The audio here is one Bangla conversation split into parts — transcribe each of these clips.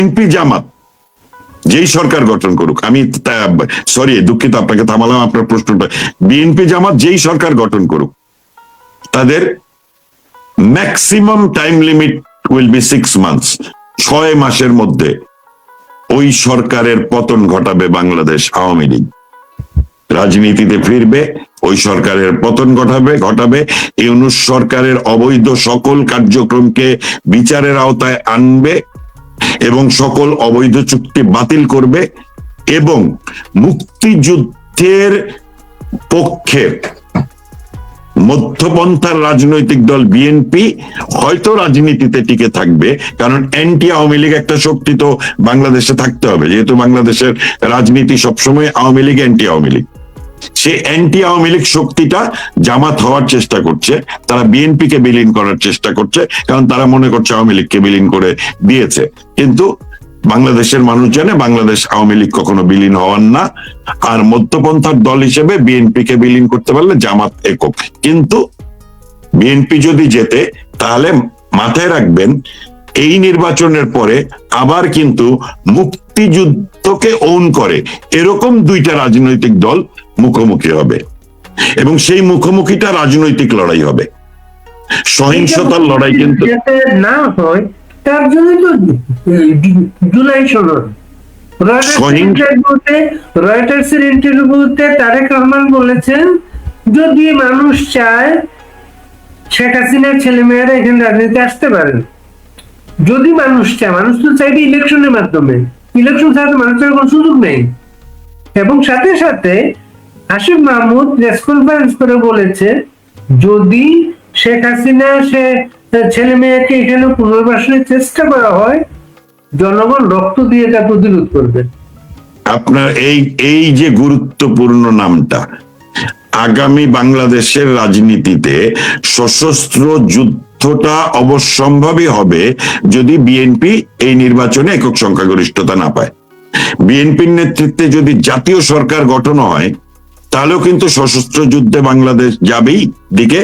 বিএনপি জামাত যেই সরকার গঠন করুক, আমি সরি দুঃখিত আপনাকে থামালাম আপনার প্রশ্নটা, বিএনপি জামাত যেই সরকার গঠন করুক তাদের maximum time limit will be 6 months, 6 মাসের মধ্যে ওই সরকারের পতন ঘটাবে বাংলাদেশ আওয়ামী লীগ, রাজনীতিতে ফিরবে, ওই সরকারের পতন ঘটাবে ইউনূস সরকারের অবৈধ সকল কার্যক্রমকে বিচারের আওতায় আনবে এবং সকল অবৈধ চুক্তি বাতিল করবে এবং মুক্তিযুদ্ধের পক্ষে মধ্যপন্থার রাজনৈতিক দল বিএনপি হয়তো রাজনীতিতে টিকে থাকবে, কারণ অ্যান্টি আওয়ামী লীগ একটা শক্তি তো বাংলাদেশে থাকতে হবে, যেহেতু বাংলাদেশের রাজনীতি সবসময় আওয়ামী লীগ অ্যান্টি আওয়ামী লীগ। সে অ্যান্টি আওয়ামী লীগ শক্তিটা জামাত হওয়ার চেষ্টা করছে, তারা বিএনপি কে বিলীন করার চেষ্টা করছে, কারণ তারা মনে করছে আওয়ামী লীগকে বিলীন করে দিয়েছে। কিন্তু বাংলাদেশের মানুষ জানে বাংলাদেশ আওয়ামী লীগ কখনো বিলীন হওয়ার না, আর মধ্যপন্থার দল হিসেবে বিএনপি কে বিলীন করতে পারলে জামাত একক। কিন্তু বিএনপি যদি জেতে তাহলে মাথায় রাখবেন এই নির্বাচনের পরে আবার কিন্তু মুক্তিযুদ্ধকে ওন করে এরকম দুইটা রাজনৈতিক দল মুখোমুখি হবে এবং সেই মুখোমুখিটা রাজনৈতিক লড়াই হবে, সহিংসতার লড়াই কিন্তু না হয়। তার জন্য তো জুলাই সনদ, রয়টার্সের ইন্টারভিউতে তারেক রহমান বলেছেন যদি মানুষ চায় শেখ হাসিনার ছেলেমেয়েরা এখানে রাজনীতি আসতে পারেন, যদি মানুষ চায়, মানুষ তো চাইবে ইলেকশনের মাধ্যমে, ইলেকশন ছাড়া তো মানুষের কোনো সুযোগ নেই। এবং সাথে সাথে আসিফ মাহমুদ প্রেস কনফারেন্স করে বলেছে যদি শেখ হাসিনা সে ছেলে মেয়েকে এখানে পুনর্বাসনের চেষ্টা করা হয় জনগণ রক্ত দিয়ে তা প্রতিরোধ করবে। আপনার এই যে গুরুত্বপূর্ণ নামটা, আগামী বাংলাদেশের রাজনীতিতে সশস্ত্র যুদ্ধটা অবশ্যম্ভাবী হবে যদি বিএনপি এই নির্বাচনে একক সংখ্যাগরিষ্ঠতা না পায়। বিএনপির নেতৃত্বে যদি জাতীয় সরকার গঠন হয় তাহলেও কিন্তু সশস্ত্র যুদ্ধে বাংলাদেশ যাবেই, দিকে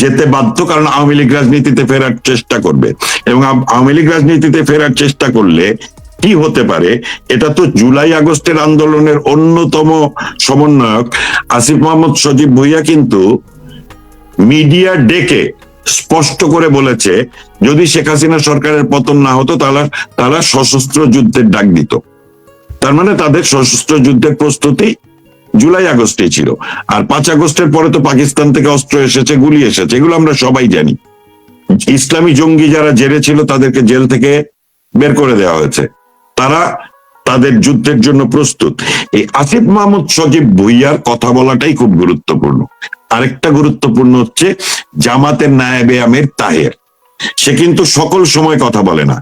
যেতে বাধ্য, কারণ আওয়ামী লীগ রাজনীতিতে ফেরার চেষ্টা করবে এবং আওয়ামী লীগ রাজনীতিতে ফেরার চেষ্টা করলে কি হতে পারে, এটা তো জুলাই আগস্টের আন্দোলনের অন্যতম সমন্বয়ক আসিফ মাহমুদ সজীব ভুইয়া কিন্তু মিডিয়া ডেকে স্পষ্ট করে বলেছে যদি শেখ হাসিনা সরকারের পতন না হতো তারা সশস্ত্র যুদ্ধের ডাক দিত। তার মানে তাদের সশস্ত্র যুদ্ধের প্রস্তুতি জুলাই আগস্টে ছিল, আর 5 আগস্টের পরে তো পাকিস্তান থেকে অস্ত্র এসেছে, গুলি এসেছে, এগুলো আমরা সবাই জানি। ইসলামী জঙ্গি যারা জেলে ছিল তাদেরকে জেল থেকে বের করে দেওয়া হয়েছে, তারা তাদের যুদ্ধের জন্য প্রস্তুত। এই আসিফ মাহমুদ সজীব ভুইয়ার কথা বলাটাই খুব গুরুত্বপূর্ণ। আরেকটা গুরুত্বপূর্ণ হচ্ছে জামাতের নায়েবে আমির তাহের, সে কিন্তু সকল সময় কথা বলে না,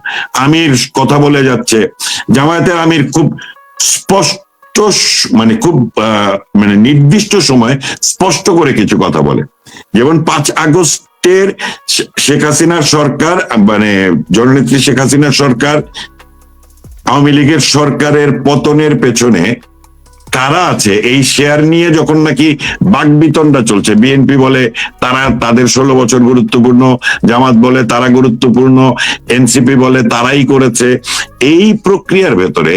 আমির কথা বলে যাচ্ছে, জামায়াতের আমির খুব স্পষ্ট খুব নির্দিষ্ট সময় স্পষ্ট করে কিছু কথা বলে। যেমন 5 আগস্টের শেখ হাসিনার সরকার, জননেত্রী শেখ হাসিনার সরকার আওয়ামী লীগের সরকারের পতনের পেছনে কারা আছে এই শেয়ার নিয়ে যখন নাকি বাকবিতণ্ডা চলছে, বিএনপি বলে তারা তাদের 16 বছর গুরুত্বপূর্ণ, জামাত বলে তারা গুরুত্বপূর্ণ, এনসিপি বলে তারাই করেছে, এই প্রক্রিয়ার ভেতরে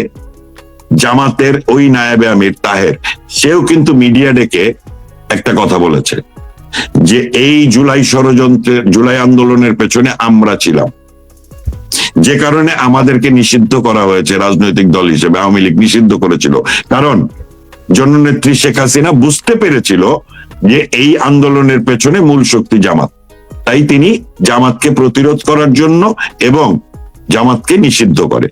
জামাতের ওই নায়েবে আমির তাহের সেও কিন্তু মিডিয়া ডেকে একটা কথা বলেছে যে এই জুলাই আন্দোলনের পেছনে আমরা ছিলাম, যে কারণে আমাদেরকে নিষিদ্ধ করা হয়েছে রাজনৈতিক দল হিসেবে, আওয়ামী লীগ নিষিদ্ধ করেছিল, কারণ জননেত্রী শেখ হাসিনা বুঝতে পেরেছিল যে এই আন্দোলনের পেছনে মূল শক্তি জামাত, তাই তিনি জামাতকে প্রতিরোধ করার জন্য এবং জামাতকে নিষিদ্ধ করে।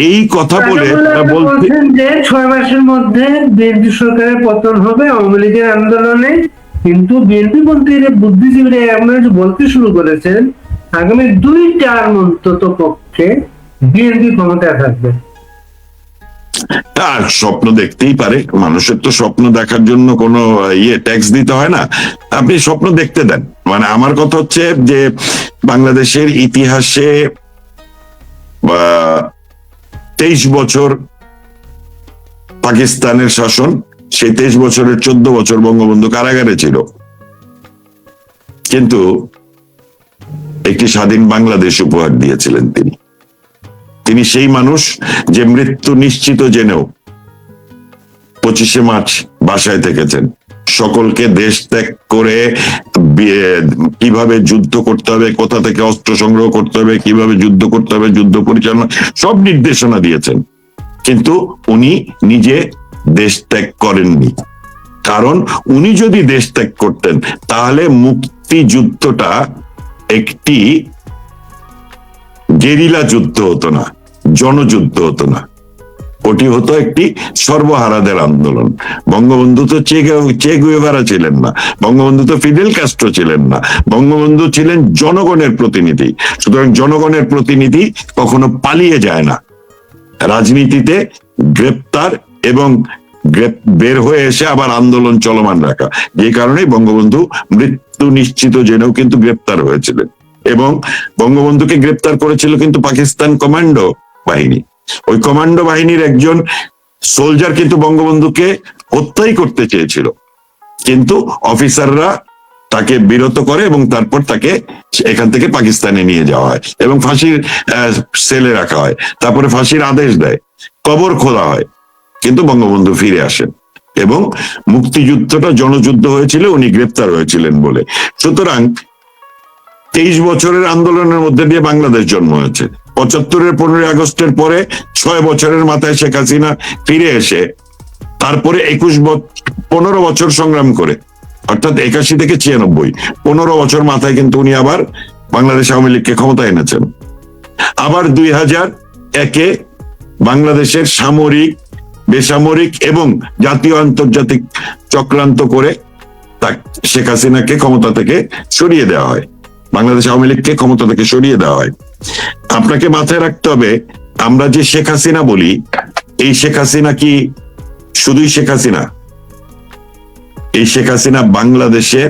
এই কথা বলে বলছেন যে 6 মাসের মধ্যে বিএনপি সরকারের পতন হবে আওয়ামী লীগের আন্দোলনে, কিন্তু বিএনপি মন্ত্রীরা বুদ্ধিজীবীরা এমন বলতে শুরু করেছেন আগামী 2 টার্ম অন্তত পক্ষে বিএনপি ক্ষমতায় থাকবে। তার স্বপ্ন দেখতেই পারে, মানুষের তো স্বপ্ন দেখার জন্য কোনো ট্যাক্স দিতে হয় না, আপনি স্বপ্ন দেখতে দেন। আমার কথা হচ্ছে যে বাংলাদেশের ইতিহাসে 23 বছর পাকিস্তানের শাসন, সেই 23 বছরের 14 বছর বঙ্গবন্ধু কারাগারে ছিল, কিন্তু একটি স্বাধীন বাংলাদেশ উপহার দিয়েছিলেন তিনি। তিনি সেই মানুষ যে মৃত্যু নিশ্চিত জেনেও 25শে মার্চ বাসায় থেকেছেন। সকলকে দেশ ত্যাগ করে কিভাবে যুদ্ধ করতে হবে, কোথা থেকে অস্ত্র সংগ্রহ করতে হবে, কিভাবে যুদ্ধ করতে হবে, যুদ্ধ পরিচালনা সব নির্দেশনা দিয়েছেন, কিন্তু উনি নিজে দেশ ত্যাগ করেননি। কারণ উনি যদি দেশ ত্যাগ করতেন তাহলে মুক্তিযুদ্ধটা একটি গেরিলা যুদ্ধ হতো না, জনযুদ্ধ হতো না, ওটি হতো একটি সর্বহারাদের আন্দোলন। বঙ্গবন্ধু তো চে গুয়েভারা ছিলেন না, বঙ্গবন্ধু তো ফিদেল কাস্ট্রো ছিলেন না, বঙ্গবন্ধু ছিলেন জনগণের প্রতিনিধি। সুতরাং জনগণের প্রতিনিধি কখনো পালিয়ে যায় না। রাজনীতিতে গ্রেপ্তার এবং বের হয়ে এসে আবার আন্দোলন চলমান রাখা, যে কারণে বঙ্গবন্ধু মৃত্যু নিশ্চিত জেনেও কিন্তু গ্রেপ্তার হয়েছিলেন। এবং বঙ্গবন্ধুকে গ্রেপ্তার করেছিল কিন্তু পাকিস্তান কমান্ডো বাহিনী। ওই কমান্ডো বাহিনীর একজন সোলজার কিন্তু বঙ্গবন্ধুকে হত্যাই করতে চেয়েছিল, কিন্তু অফিসাররা তাকে বিরত করে এবং তারপর তাকে এখান থেকে পাকিস্তানে নিয়ে যাওয়া হয় এবং ফাঁসির সেলে রাখা হয়, তারপরে ফাঁসির আদেশ দেয়, কবর খোলা হয়, কিন্তু বঙ্গবন্ধু ফিরে আসেন এবং মুক্তিযুদ্ধটা জনযুদ্ধ হয়েছিল উনি গ্রেপ্তার হয়েছিলেন বলে। সুতরাং 23 বছরের আন্দোলনের মধ্যে দিয়ে বাংলাদেশ জন্ম হয়েছে। 75-এর 15ই আগস্টের পরে 6 বছরের মাথায় শেখ হাসিনা ফিরে এসে তারপরে 15 বছর সংগ্রাম করে, অর্থাৎ 81 থেকে 96, 15 বছর মাথায় কিন্তু উনি আবার বাংলাদেশ আওয়ামী লীগকে ক্ষমতায় এনেছেন। আবার 2001-এ বাংলাদেশের সামরিক, বেসামরিক এবং জাতীয় আন্তর্জাতিক চক্রান্ত করে শেখ হাসিনাকে ক্ষমতা থেকে সরিয়ে দেওয়া হয়, বাংলাদেশ আওয়ামী লীগকে ক্ষমতা থেকে সরিয়ে দেওয়া হয়। আপনাকে মাথায় রাখতে হবে, আমরা যে শেখ হাসিনা বলি, এই শেখ হাসিনা কি শুধুই শেখ হাসিনা? এই শেখ হাসিনা বাংলাদেশের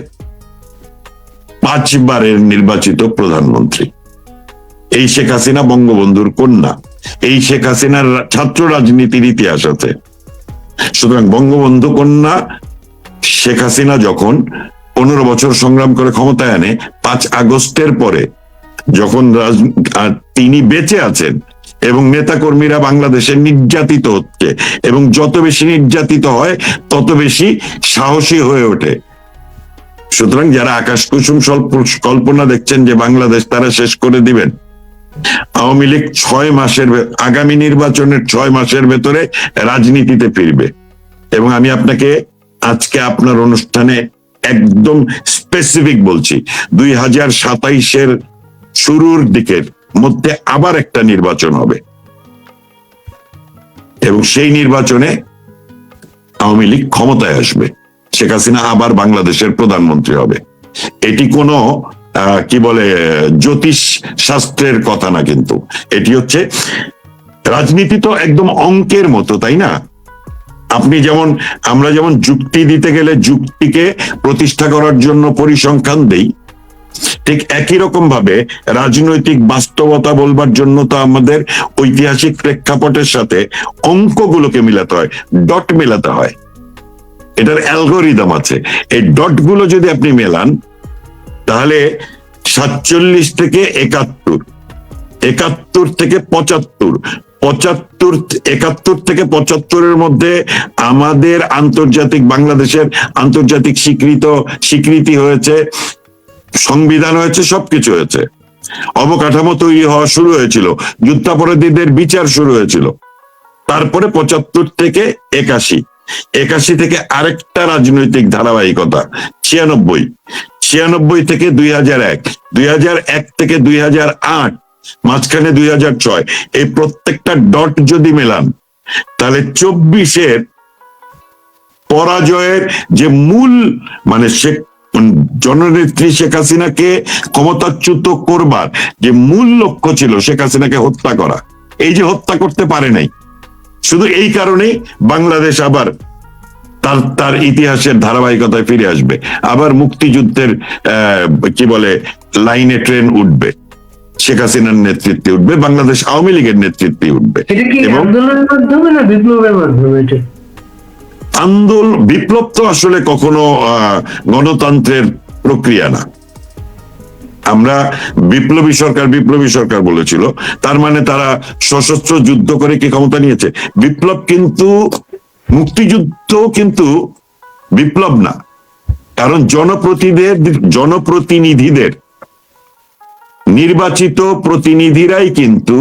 5 বারের নির্বাচিত প্রধানমন্ত্রী। এই শেখ হাসিনা বঙ্গবন্ধুর কন্যা। এই শেখ হাসিনার ছাত্র রাজনীতির ইতিহাস আছে। সুতরাং বঙ্গবন্ধু কন্যা শেখ হাসিনা যখন 15 বছর সংগ্রাম করে ক্ষমতায় আনে, 5 আগস্টের পরে যখন তিনি বেঁচে আছেন এবং নেতাকর্মীরা বাংলাদেশে নির্যাতিত হচ্ছে এবং যত বেশি নির্যাতিত হয় তত বেশি সাহসী হয়ে ওঠে। সুতরাং যারা আকাশ কুসুম কল্পনা দেখছেন যে বাংলাদেশ তারা শেষ করে দিবেন, আওয়ামী লীগ 6 মাসের আগামী নির্বাচনের 6 মাসের ভেতরে রাজনীতিতে ফিরবে। এবং আমি আপনাকে আজকে আপনার অনুষ্ঠানে একদম স্পেসিফিক বলছি, 2027-এর শুরুর দিকের মধ্যে আবার একটা নির্বাচন হবে এবং সেই নির্বাচনে আওয়ামী লীগ ক্ষমতায় আসবে, শেখ হাসিনা আবার বাংলাদেশের প্রধানমন্ত্রী হবে। এটি কোনো কি বলে জ্যোতিষ শাস্ত্রের কথা না, কিন্তু এটি হচ্ছে রাজনীতি। তো একদম অঙ্কের মতো, তাই না? আমরা যেমন যুক্তি দিতে গেলে যুক্তিকে প্রতিষ্ঠা করার জন্য পরিসংখ্যান দেই, ঠিক একই রকম ভাবে রাজনৈতিক বাস্তবতা বলবার জন্য তো আমাদের ঐতিহাসিক প্রেক্ষাপটের সাথে অঙ্কগুলোকে মিলাতে হয়, ডট মেলাতে হয়। এটার অ্যালগোরিদম আছে। এই ডট গুলো যদি আপনি মেলান তাহলে 47 থেকে 71, 71 থেকে 75, 71 থেকে 75-এর মধ্যে আমাদের বাংলাদেশের আন্তর্জাতিক স্বীকৃতি হয়েছে, সংবিধান হয়েছে, সবকিছু হয়েছে, অবকাঠামো তৈরি হওয়া শুরু হয়েছিল, যুদ্ধাপরাধীদের বিচার শুরু হয়েছিল। তারপরে 75 থেকে 81 থেকে আরেকটা রাজনৈতিক ধারাবাহিকতা 96 থেকে 2001 থেকে 2008, মাঝখানে 2006। এই প্রত্যেকটা ডট যদি মেলান তাহলে 24-এর পরাজয়ের যে মূল মানে জননেত্রী শেখ হাসিনাকে ক্ষমতাচ্যুত করবার যে মূল লক্ষ্য ছিল শেখ হাসিনাকে হত্যা করা, এই যে হত্যা করতে পারে নাই, শুধু এই কারণেই বাংলাদেশ আবার তার ইতিহাসের ধারাবাহিকতায় ফিরে আসবে, আবার মুক্তিযুদ্ধের কি বলে লাইনে ট্রেন উঠবে, শেখ হাসিনার নেতৃত্বে উঠবে, বাংলাদেশ আওয়ামী লীগের নেতৃত্বে উঠবে। আন্দোলনের মাধ্যমে না বিপ্লবের মাধ্যমে? বিপ্লব তো আসলে কখনো গণতন্ত্রের প্রক্রিয়া না। আমরা বিপ্লবী সরকার বলেছিল, তার মানে তারা সশস্ত্র যুদ্ধ করে কি ক্ষমতা নিয়েছে? বিপ্লব কিন্তু, মুক্তিযুদ্ধ কিন্তু বিপ্লব না, কারণ জনপ্রতিনিধিদের নির্বাচিত প্রতিনিধিরাই কিন্তু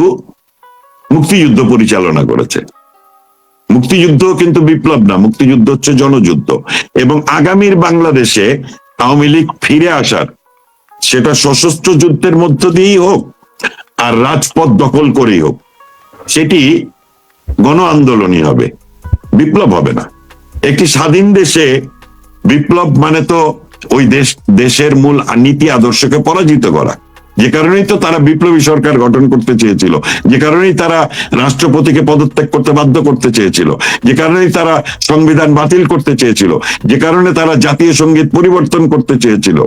মুক্তিযুদ্ধ পরিচালনা করেছে। মুক্তিযুদ্ধ কিন্তু বিপ্লব না, মুক্তিযুদ্ধ হচ্ছে জনযুদ্ধ। এবং আগামীর বাংলাদেশে আওয়ামী লীগ ফিরে আসার, সেটা সশস্ত্র যুদ্ধের মধ্য দিয়েই হোক আর রাজপথ দখল করেই হোক, সেটি গণ আন্দোলনই হবে, বিপ্লব হবে না। একটি স্বাধীন দেশে বিপ্লব মানে তো ওই দেশের মূল নীতি আদর্শকে পরাজিত করা। যে কারণেই তো তারা বিপ্লবী সরকার গঠন করতে চেয়েছিল, যে কারণেই তারা রাষ্ট্রপতিকে পদত্যাগ করতে বাধ্য করতে চেয়েছিল, যে কারণেই তারা সংবিধান বাতিল করতে চেয়েছিল, যে কারণে তারা জাতীয় সঙ্গীত পরিবর্তন করতে চেয়েছিল।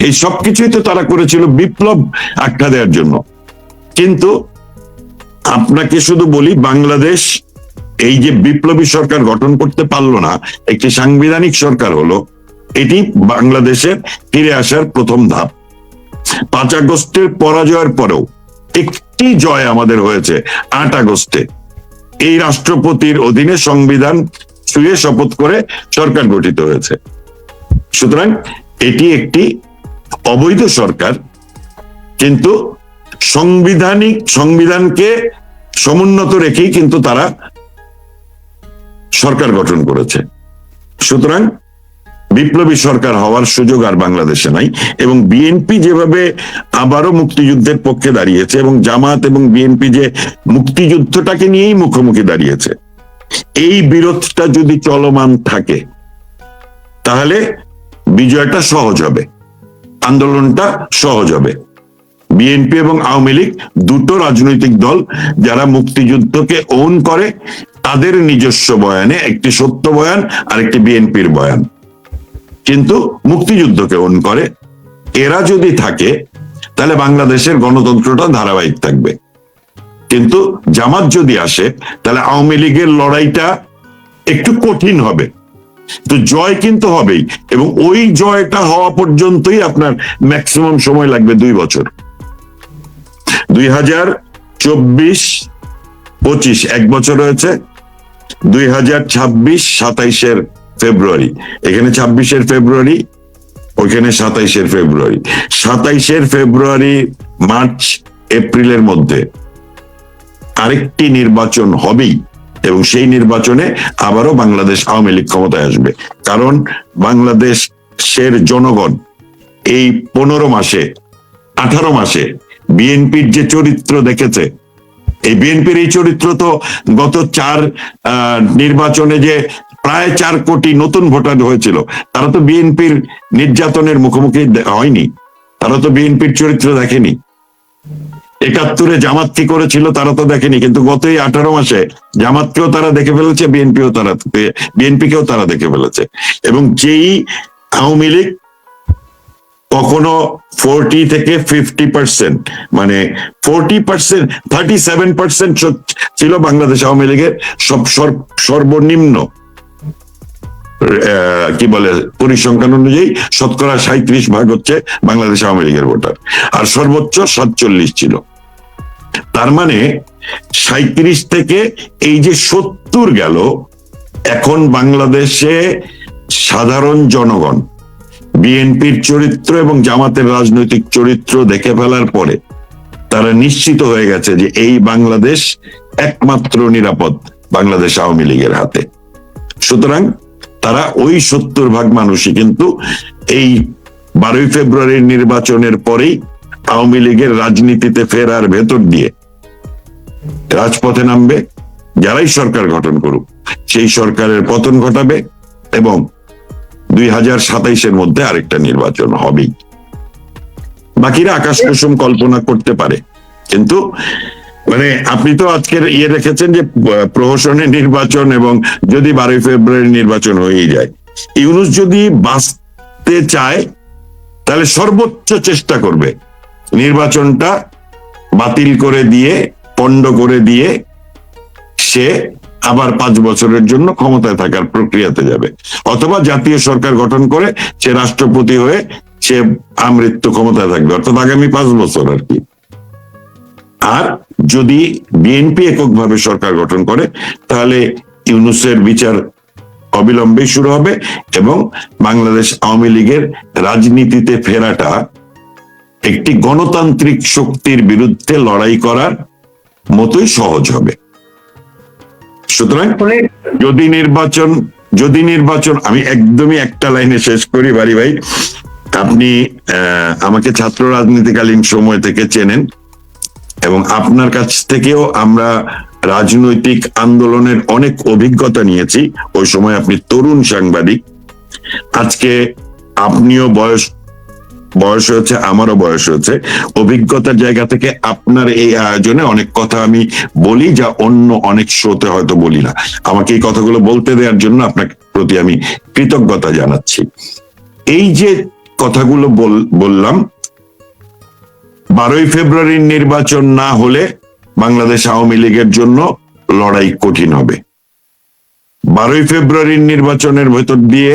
এই সবকিছুই তো তারা করেছিল বিপ্লব আখ্যা দেওয়ার জন্য। কিন্তু আপনাকে শুধু বলি, বাংলাদেশ এই যে বিপ্লবী সরকার গঠন করতে পারলো না, একটি সাংবিধানিক সরকার হলো, এটি বাংলাদেশের ফিরে আসার প্রথম ধাপ। 5 আগস্টের পরাজয়ের পরেও একটি জয় আমাদের হয়েছে 8 আগস্টে, এই রাষ্ট্রপতির অধীনে সংবিধান ছুঁয়ে শপথ করে সরকার গঠিত হয়েছে। সুতরাং এটি একটি অবৈধ সরকার, কিন্তু সংবিধানকে সমুন্নত রেখেই কিন্তু তারা সরকার গঠন করেছে। সুতরাং বিপ্লবী সরকার হওয়ার সুযোগ আর বাংলাদেশে নাই। এবং বিএনপি যেভাবে আবারও মুক্তিযুদ্ধের পক্ষে দাঁড়িয়েছে, এবং জামাত এবং বিএনপি যে মুক্তিযুদ্ধটাকে নিয়েই মুখোমুখি দাঁড়িয়েছে, এই বিরোধটা যদি চলমান থাকে তাহলে বিজয়টা সহজ হবে, আন্দোলনটা সহজ হবে। বিএনপি এবং আওয়ামী লীগ দুটো রাজনৈতিক দল যারা মুক্তিযুদ্ধকে ওন করে, তাদের নিজস্ব বয়ানে একটি সত্য বয়ান আর একটি বিএনপির বয়ান, কিন্তু মুক্তিযুদ্ধকে ওন করে। এরা যদি থাকে তাহলে বাংলাদেশের গণতন্ত্রটা ধারাবাহিক থাকবে। কিন্তু জামাত যদি আসে তাহলে আওয়ামী লীগের লড়াইটা একটু কঠিন হবে, তো জয় কিন্তু হবেই। এবং ওই জয়টা হওয়া পর্যন্তই আপনার ম্যাক্সিমাম সময় লাগবে 2 বছর। 2024-25 1 বছর হয়েছে, 2026 27 ফেব্রুয়ারি, এখানে 26 ফেব্রুয়ারি, ওইখানে 27 ফেব্রুয়ারি। 27 ফেব্রুয়ারি, মার্চ এপ্রিলের মধ্যে আরেকটি নির্বাচন হবেই, এবং সেই নির্বাচনে আবারও বাংলাদেশ আওয়ামী লীগ ক্ষমতায় আসবে। কারণ বাংলাদেশের জনগণ এই 15 মাসে 18 মাসে বিএনপির যে চরিত্র দেখেছে, এই বিএনপির এই চরিত্র তো গত 4 নির্বাচনে যে প্রায় 4 কোটি নতুন ভোটার হয়েছিল, তারা তো বিএনপির নির্যাতনের মুখোমুখি হয়নি, তারা তো বিএনপির চরিত্র দেখেনি। 71-এ জামাত কি করেছিল তারা তো দেখেনি, কিন্তু গত এই 18 মাসে জামাতকেও তারা দেখে ফেলেছে, বিএনপিকেও তারা দেখে ফেলেছে। এবং যেই আওয়ামী লীগ কখনো 40 থেকে 50%, মানে 40%, 37% ছিল বাংলাদেশ আওয়ামী লীগের সর্বনিম্ন কি বলে পরিসংখ্যান অনুযায়ী 37% হচ্ছে বাংলাদেশ আওয়ামী লীগের ভোটার, আর সর্বোচ্চ 47 ছিল। তার মানে 37 থেকে এই যে 70 গেল, এখন বাংলাদেশে সাধারণ জনগণ বিএনপির চরিত্র এবং জামাতের রাজনৈতিক চরিত্র দেখে ফেলার পরে তারা নিশ্চিত হয়ে গেছে যে এই বাংলাদেশ একমাত্র নিরাপদ বাংলাদেশ আওয়ামী লীগের হাতে। সুতরাং তারা ওই 70% মানুষই কিন্তু এই 12 ফেব্রুয়ারির নির্বাচনের পরেই আওয়ামী লীগের রাজনীতিতে ফেরার ভেতর দিয়ে রাজপথে নামবে। যারাই সরকার গঠন করুক, সেই সরকারের পতন ঘটাবে, এবং 2027-এর মধ্যে আরেকটা নির্বাচন হবেই। বাকিরা আকাশ কুসুম কল্পনা করতে পারে, কিন্তু মানে আপনি তো আজকের রেখেছেন যে প্রহসনের নির্বাচন, এবং যদি 12 ফেব্রুয়ারি নির্বাচন হয়েই যায়, ইউনূস যদি বাঁচতে চায় তাহলে সর্বোচ্চ চেষ্টা করবে নির্বাচনটা বাতিল করে দিয়ে, পণ্ড করে দিয়ে সে আবার 5 বছরের জন্য ক্ষমতায় থাকার প্রক্রিয়াতে যাবে, অথবা জাতীয় সরকার গঠন করে সে রাষ্ট্রপতি হয়ে সে আমৃত্যু ক্ষমতায় থাকবে, অর্থাৎ আগামী 5 বছর আর কি। আর যদি বিএনপি এককভাবে সরকার গঠন করে তাহলে ইউনূসের বিচার অবিলম্বে শুরু হবে এবং বাংলাদেশ আওয়ামী লীগের রাজনীতিতে ফেরাটা একটি গণতান্ত্রিক শক্তির বিরুদ্ধে লড়াই করার মতোই সহজ হবে। সুতরাং যদি নির্বাচন আমি একদমই একটা লাইনে শেষ করি বাড়ি ভাই, আপনি আমাকে ছাত্র রাজনীতিকালীন সময় থেকে চেনেন এবং আপনার কাছ থেকেও আমরা রাজনৈতিক আন্দোলনের অনেক অভিজ্ঞতা নিয়েছি। ওই সময় আপনি তরুণ সাংবাদিক, আজকে আপনিও বয়স হয়েছে, আমারও বয়স হয়েছে, অভিজ্ঞতার জায়গা থেকে আপনার এই আয়োজনে অনেক কথা আমি বলি যা অন্য অনেক শোতে হয়তো বলি না। আমাকে এই কথাগুলো বলতে দেওয়ার জন্য আপনার প্রতি আমি কৃতজ্ঞতা জানাচ্ছি। এই যে কথাগুলো বললাম, 12ই ফেব্রুয়ারির নির্বাচন না হলে বাংলাদেশ আওয়ামী লীগের জন্য লড়াই কঠিন হবে। 12ই ফেব্রুয়ারির নির্বাচনের ভেতর দিয়ে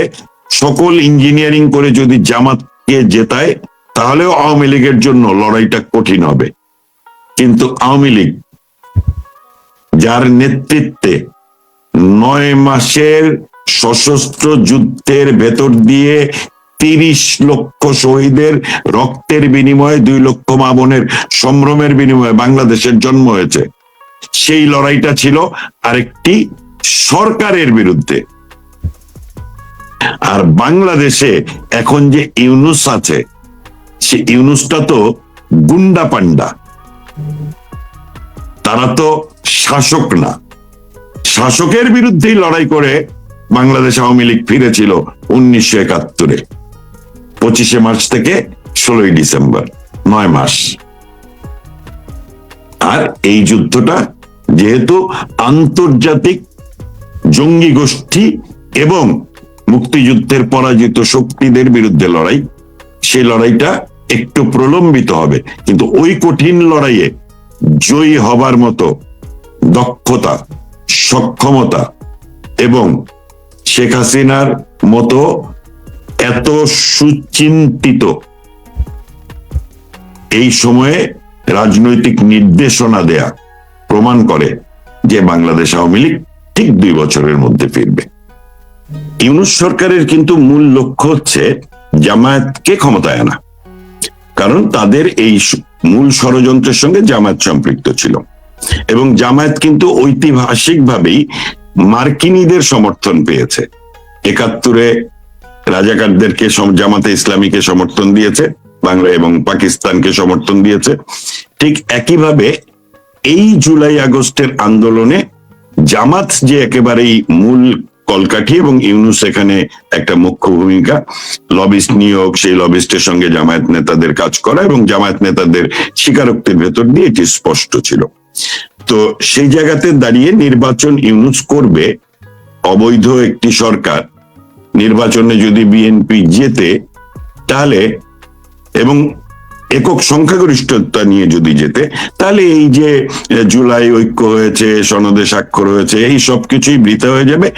সকল ইঞ্জিনিয়ারিং করে যদি জামাতকে জেতায় তাহলেও আওয়ামী লীগের জন্য লড়াইটা কঠিন হবে। কিন্তু আওয়ামী লীগ যার নেতৃত্বে 9 মাসের সশস্ত্র যুদ্ধের ভেতর দিয়ে 30 লক্ষ শহীদের রক্তের বিনিময়ে 2 লক্ষ মা বোনের সম্ভ্রমের বিনিময়ে বাংলাদেশের জন্ম হয়েছে, সেই লড়াইটা ছিল আরেকটি সরকারের বিরুদ্ধে। আর বাংলাদেশে এখন যে ইউনূস আছে, সে ইউনূসটা তো গুন্ডা পান্ডা, তারা তো শাসক না। শাসকের বিরুদ্ধেই লড়াই করে বাংলাদেশ আওয়ামী লীগ ফিরেছিল 1971-এ 25শে মার্চ থেকে 16ই ডিসেম্বর, 9 মাস। আর এই যুদ্ধটা যেহেতু আন্তর্জাতিক জঙ্গি গোষ্ঠী এবং মুক্তিযুদ্ধের পরাজিত শক্তিদের বিরুদ্ধে লড়াই, সেই লড়াইটা একটু প্রলম্বিত হবে, কিন্তু ওই কঠিন লড়াইয়ে জয়ী হবার মতো দক্ষতা, সক্ষমতা এবং শেখ হাসিনার মতো এত সুচিন্তিত এই সময়ে রাজনৈতিক নির্দেশনা দেয়া প্রমাণ করে যে বাংলাদেশ আওয়ামী লীগ ঠিক 2 বছরের মধ্যে ফিরবে। ইউনূস সরকারের কিন্তু মূল লক্ষ্য হচ্ছে জামায়াতকে ক্ষমতায় আনা, কারণ তাদের এই মূল ষড়যন্ত্রের সঙ্গে জামায়াত সম্পৃক্ত ছিল এবং জামায়াত কিন্তু ঐতিহাসিকভাবেই মার্কিনীদের সমর্থন পেয়েছে। 71-এ রাজাকারদেরকে জামাতে ইসলামীকে সমর্থন দিয়েছে, বাংলা এবং পাকিস্তানকে সমর্থন দিয়েছে। ঠিক একইভাবে এই জুলাই আগস্টের আন্দোলনে জামাত যে একেবারেই মূল কলকাঠি এবং ইউনূস এখানে একটা মুখ্য ভূমিকা, লবিস্ট নিয়োগ, সেই লবিস্টের সঙ্গে জামায়াত নেতাদের কাজ করা এবং জামায়াত নেতাদের স্বীকারোক্তির ভেতর দিয়ে এটি স্পষ্ট ছিল। তো সেই জায়গাতে দাঁড়িয়ে নির্বাচন ইউনূস করবে, অবৈধ একটি সরকার নির্বাচনে যদি বিএনপি জেতে তাহলে এবং একক সংখ্যাগরিষ্ঠতা নিয়ে যদি যেতে, তাহলে এই যে জুলাই ঐক্য হয়েছে, সনদে স্বাক্ষর হয়েছে, এই সবকিছুই বৃথা হয়ে যাবে।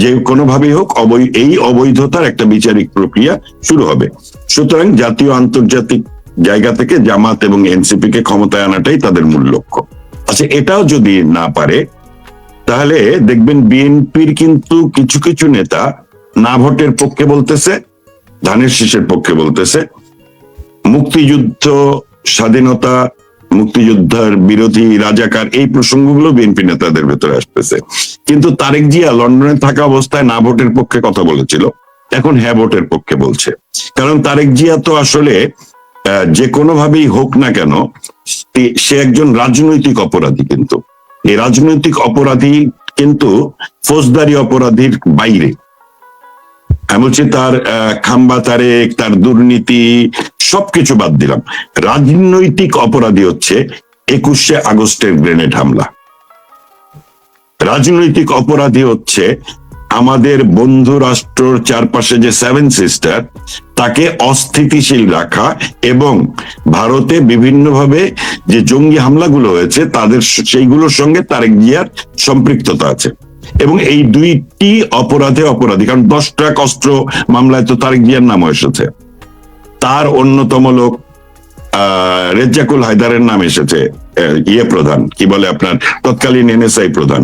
যে কোনোভাবেই হোক এই অবৈধতার একটা বিচারিক প্রক্রিয়া শুরু হবে। সুতরাং জাতীয় আন্তর্জাতিক জায়গা থেকে জামাত এবং এনসিপি কে ক্ষমতায় আনাটাই তাদের মূল লক্ষ্য। আচ্ছা, এটাও যদি না পারে তাহলে দেখবেন বিএনপির কিন্তু কিছু কিছু নেতা না ভোটের পক্ষে বলতেছে, ধানের শীষের পক্ষে বলতেছে, মুক্তিযুদ্ধ, স্বাধীনতা, মুক্তিযোদ্ধার বিরোধী, রাজাকার, এই প্রসঙ্গগুলো বিএনপি নেতাদের ভেতরে আসতেছে। কিন্তু তারেক জিয়া লন্ডনে থাকা অবস্থায় না ভোটের পক্ষে কথা বলেছিল, এখন হ্যাঁ ভোটের পক্ষে বলছে। কারণ তারেক জিয়া তো আসলে যে কোনো ভাবেই হোক না কেন সে একজন রাজনৈতিক অপরাধী, কিন্তু এই রাজনৈতিক অপরাধী কিন্তু ফৌজদারি অপরাধীর বাইরে। আমি বলছি তার খাম্বা তারেক, তার দুর্নীতি সবকিছু বাদ দিলাম, রাজনৈতিক অপরাধী হচ্ছে 21শে আগস্টের গ্রেনেড হামলা। রাজনৈতিক অপরাধী হচ্ছে আমাদের বন্ধু রাষ্ট্রের চারপাশে যে 7 সিস্টার তাকে অস্থিতিশীল রাখা এবং ভারতে বিভিন্নভাবে যে জঙ্গি হামলাগুলো হয়েছে তাদের সেইগুলোর সঙ্গে তারেক জিয়ার সম্পৃক্ততা আছে। এবং এই দুইটি অপরাধী, কারণ 10 ট্রাক অস্ত্র মামলায় তো তারেক জিয়ার নাম এসেছে। তার অন্যতম লোক রেজ্জাকুল হায়দারের নাম এসেছে, প্রধান কি বলে আপনার তৎকালীন এনএসআই প্রধান,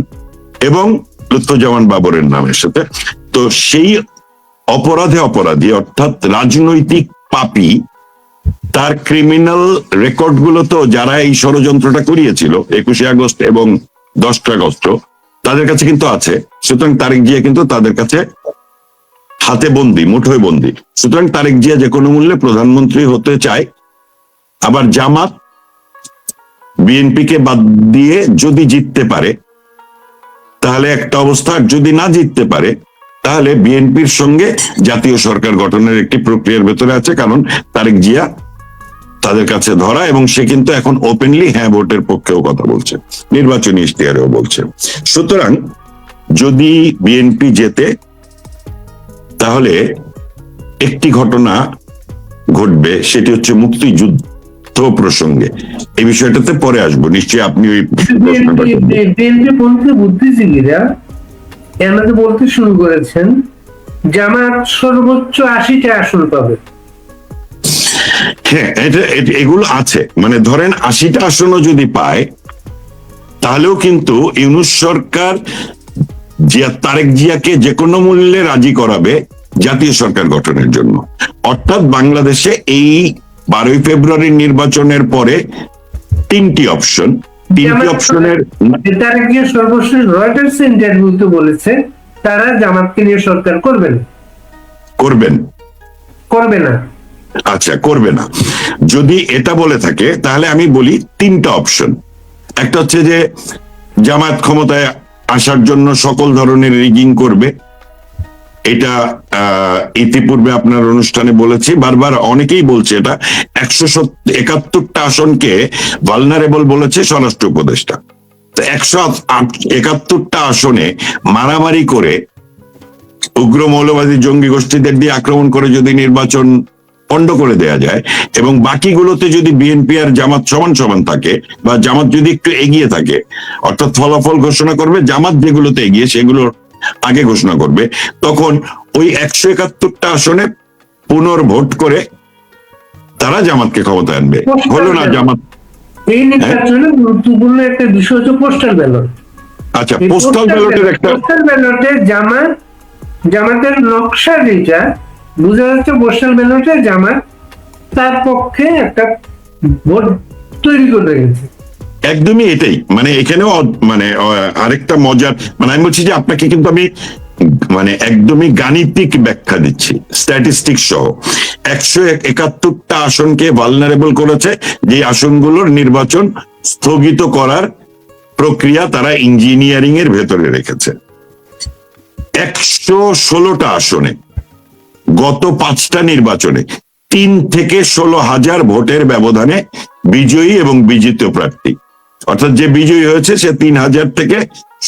এবং লুৎফুজ্জামান বাবরের নাম এসেছে। তো সেই অপরাধী অর্থাৎ রাজনৈতিক পাপী, তার ক্রিমিনাল রেকর্ড গুলো তো যারা এই ষড়যন্ত্রটা করিয়েছিল 21শে আগস্ট এবং 10ই আগস্ট তাদের কাছে কিন্তু আছে। সুতরাং তারেক জিয়া কিন্তু তাদের কাছে হাতে বন্দি, মুঠোয় বন্দি। সুতরাং তারেক জিয়া যে কোনো মূল্যে প্রধানমন্ত্রী হতে চায়। আবার জামাত বিএনপি কে বাদ দিয়ে যদি জিততে পারে তাহলে একটা অবস্থা, আর যদি না জিততে পারে তাহলে বিএনপির সঙ্গে জাতীয় সরকার গঠনের একটি প্রক্রিয়ার ভেতরে আছে, কারণ তারেক জিয়া তাদের কাছে ধরা, এবং সে কিন্তু এখন ওপেনলি হ্যাঁ ভোটের পক্ষেও কথা বলছে, নির্বাচনী ইশতেহারেও বলছে। সুতরাং যদি বিএনপি জেতে তাহলে একটি ঘটনা ঘটবে, সেটি হচ্ছে মুক্তিযুদ্ধ প্রসঙ্গে। এই বিষয়টাতে পরে আসবো নিশ্চয়ই, আপনি ওই বিএনপি পন্থী বুদ্ধিজীবীরা এর মধ্যে বলতে শুরু করেছেন জামাত সর্বোচ্চ 80টা আসন পাবে। হ্যাঁ, এগুলো আছে, মানে ধরেন 80টা আসনও যদি পায় তাহলেও কিন্তু ইউনূস সরকার তারেক জিয়াকে যে কোনো মূল্যে রাজি করাবে জাতীয় সরকার গঠনের জন্য। অর্থাৎ বাংলাদেশে এই 12ই ফেব্রুয়ারির নির্বাচনের পরে তিনটি অপশনের তারেক জিয়া সর্বশেষ রয়টার্স ইন্টারভিউতে বলেছে তারা জামাতকে নিয়ে সরকার করবে না। আচ্ছা, করবে না। যদি এটা বলে থাকে তাহলে আমি বলি তিনটা অপশন। একটা হচ্ছে যে জামাত ক্ষমতায় আসার জন্য সকল ধরনের রিগিং করবে, এটা ইতিপূর্বে আপনার অনুষ্ঠানে বলেছি, বারবার অনেকেই বলছে এটা। 171টা আসনকে ভালনারেবল বলেছে স্বরাষ্ট্র উপদেষ্টা। 171টা আসনে মারামারি করে উগ্র মৌলবাদী জঙ্গি গোষ্ঠীদের দিয়ে আক্রমণ করে যদি নির্বাচন পণ্ড করে দেয়া যায়, এবং বাকিগুলোতে যদি বিএনপি আর জামাত সমান সমান থাকে, বা জামাত যদি একটু এগিয়ে থাকে, অর্থাৎ ফলাফল ঘোষণা করবে জামাত যেগুলোতে এগিয়ে সেগুলো আগে ঘোষণা করবে, তখন ওই 171টা আসনে পুনর্ভোট করে তারা জামাতকে ক্ষমতায় আনবে। হলো না জামাত। এই নির্বাচনে গুরুত্বপূর্ণ একটা বিষয় হচ্ছে পোস্টাল ব্যালট। আচ্ছা, পোস্টাল ব্যালটে জামাতের নকশা যেটা বুঝা যাচ্ছে, পোস্টাল ব্যালটে জামাত তার পক্ষে একটা ভোট তৈরি করে গেছে। একদমই এটাই, মানে এখানেও মানে আরেকটা মজার, মানে আমি বলছি যে আপনাকে কিন্তু আমি মানে একদমই গাণিতিক ব্যাখ্যা দিচ্ছি, স্ট্যাটিস্টিক্স সহ। 171টা আসনকে ভালনারেবল করেছে, যে আসনগুলোর নির্বাচন স্থগিত করার প্রক্রিয়া তারা ইঞ্জিনিয়ারিং এর ভেতরে রেখেছে। 116টা আসনে গত 5টা নির্বাচনে 3 থেকে 16,000 ভোটের ব্যবধানে বিজয়ী এবং বিজিত প্রার্থী, অর্থাৎ যে বিজয়ী হয়েছে সে 3,000 থেকে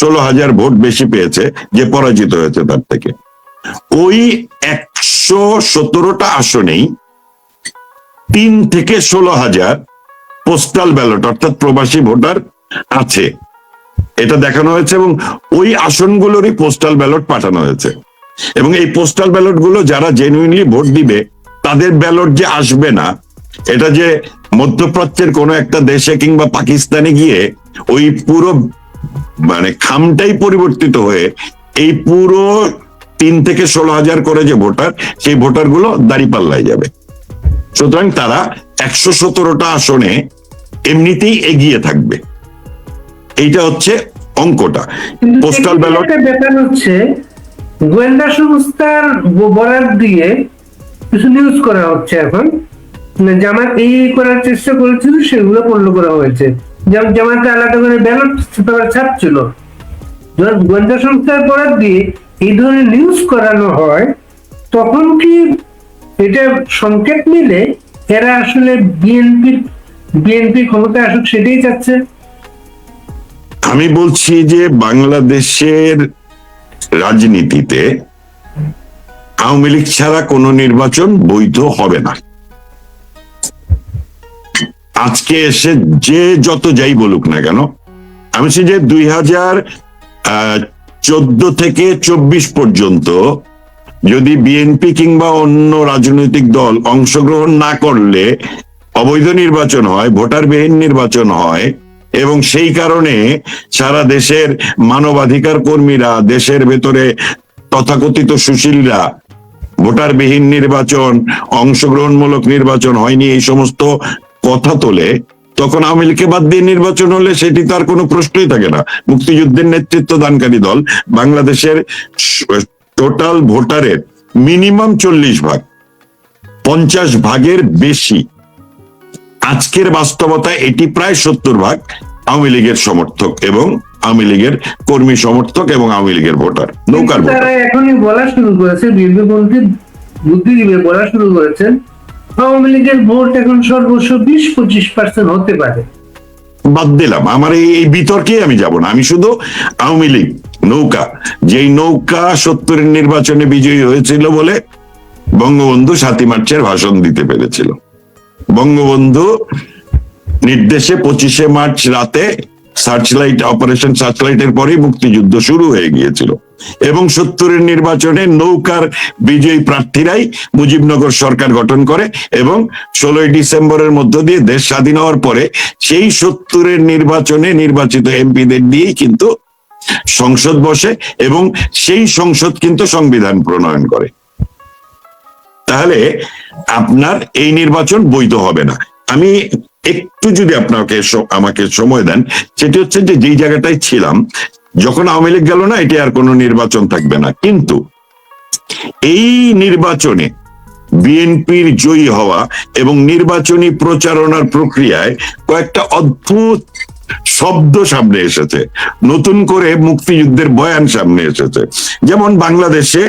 16,000 ভোট বেশি পেয়েছে যে পরাজিত হয়েছে তার থেকে। ওই 117টা আসনেই 3 থেকে 16,000 পোস্টাল ব্যালট অর্থাৎ প্রবাসী ভোটার আছে, এটা দেখানো হয়েছে, এবং ওই আসনগুলোরই পোস্টাল ব্যালট পাঠানো হয়েছে। এবং এই পোস্টাল ব্যালট গুলো যারা জেনুইনলি ভোট দিবে তাদের ব্যালট যে আসবে না, এটা যে মধ্যপ্রাচ্যের কোনো একটা দেশে কিংবা পাকিস্তানে গিয়ে ওই পুরো মানে খামটাই পরিবর্তিত হয়ে এই পুরো 3 থেকে 16,000 করে যে ভোটার, সেই ভোটার গুলো দাঁড়িপাল্লায় যাবে। সুতরাং তারা 117টা আসনে এমনিতেই এগিয়ে থাকবে। এইটা হচ্ছে অঙ্কটা। পোস্টাল ব্যালট ব্যাপার হচ্ছে গোয়েন্দা সংস্থার বরাদ দিয়ে কিছু নিউজ করা হচ্ছে এখন, জামাত এই করার চেষ্টা করেছিল, সেগুলো পণ্য করা হয়েছে। জামাতে আলাদা করে ব্যালট পেপার ছাপছিল, যখন গোয়েন্দা সংস্থার বরাদ দিয়ে এই ধরনের নিউজ করানো হয় তখন কি এটা সংকেত মিলে এরা আসলে বিএনপি ক্ষমতায় আসুক সেটাই চাচ্ছে? আমি বলছি যে বাংলাদেশের রাজনীতিতে আওয়ামী লীগ ছাড়া কোনো নির্বাচন বৈধ হবে না। আজকে এসে যে যত যাই বলুক না কেন, আমি বলছি যে 2014 থেকে 24 পর্যন্ত যদি বিএনপি কিংবা অন্য রাজনৈতিক দল অংশগ্রহণ না করলে অবৈধ নির্বাচন হয়, ভোটারবিহীন নির্বাচন হয়, এবং সেই কারণে সারা দেশের মানবাধিকার কর্মীরা, দেশের ভেতরে তথাকথিত সুশীলরা ভোটারবিহীন নির্বাচন, অংশগ্রহণমূলক নির্বাচন হয়নি এই সমস্ত কথা তোলে, তখন আওয়ামী লীগকে বাদ দিয়ে নির্বাচন হলে সেটি তার কোনো প্রশ্নই থাকে না। মুক্তিযুদ্ধের নেতৃত্ব দানকারী দল বাংলাদেশের টোটাল ভোটারের মিনিমাম 40 ভাগ, 50 ভাগের বেশি। আজকের বাস্তবতা এটি প্রায় 70 ভাগ আওয়ামী লীগের সমর্থক এবং আওয়ামী লীগের কর্মী সমর্থক এবং আওয়ামী লীগের ভোটার, নৌকার ভোটার। তারা এখনই বলা শুরু করেছে, বিবেকপন্থী বুদ্ধিজীবী বলা শুরু করেছেন আওয়ামী লীগের ভোট এখন সর্বোচ্চ 20-25% হতে পারে। বাদ দিলাম, আমার এই বিতর্কে আমি যাব না। আমি শুধু আওয়ামী লীগ নৌকা, যেই নৌকা 70-এর নির্বাচনে বিজয়ী হয়েছিল বলে বঙ্গবন্ধু 7ই মার্চের ভাষণ দিতে পেরেছিল। বঙ্গবন্ধু নির্দেশে 25শে মার্চ রাতে সার্চলাইট, অপারেশন সার্চলাইটের পরেই মুক্তিযুদ্ধ শুরু হয়ে গিয়েছিল, এবং 70-এর নির্বাচনে নৌকার বিজয়ী প্রার্থীরাই মুজিবনগর সরকার গঠন করে, এবং 16ই ডিসেম্বরের মধ্য দিয়ে দেশ স্বাধীন হওয়ার পরে সেই 70-এর নির্বাচনে নির্বাচিত এমপিদের দিয়েই কিন্তু সংসদ বসে, এবং সেই সংসদ কিন্তু সংবিধান প্রণয়ন করে। তাহলে আপনার এই নির্বাচন বৈধ হবে না। আমি একটু যদি আপনাকে আমাকে সময় দেন, সেটি হচ্ছে যে যেই জায়গাটায় ছিলাম যখন আওয়ামী লীগ গেল না, এটি আর কোনো নির্বাচন থাকবে না, কিন্তু এই নির্বাচনে বিএনপির জয়ী হওয়া এবং নির্বাচনী প্রচারণার প্রক্রিয়ায় কয়েকটা অদ্ভুত শব্দ সামনে এসেছে, নতুন করে মুক্তিযুদ্ধের বয়ান সামনে এসেছে। যেমন বাংলাদেশে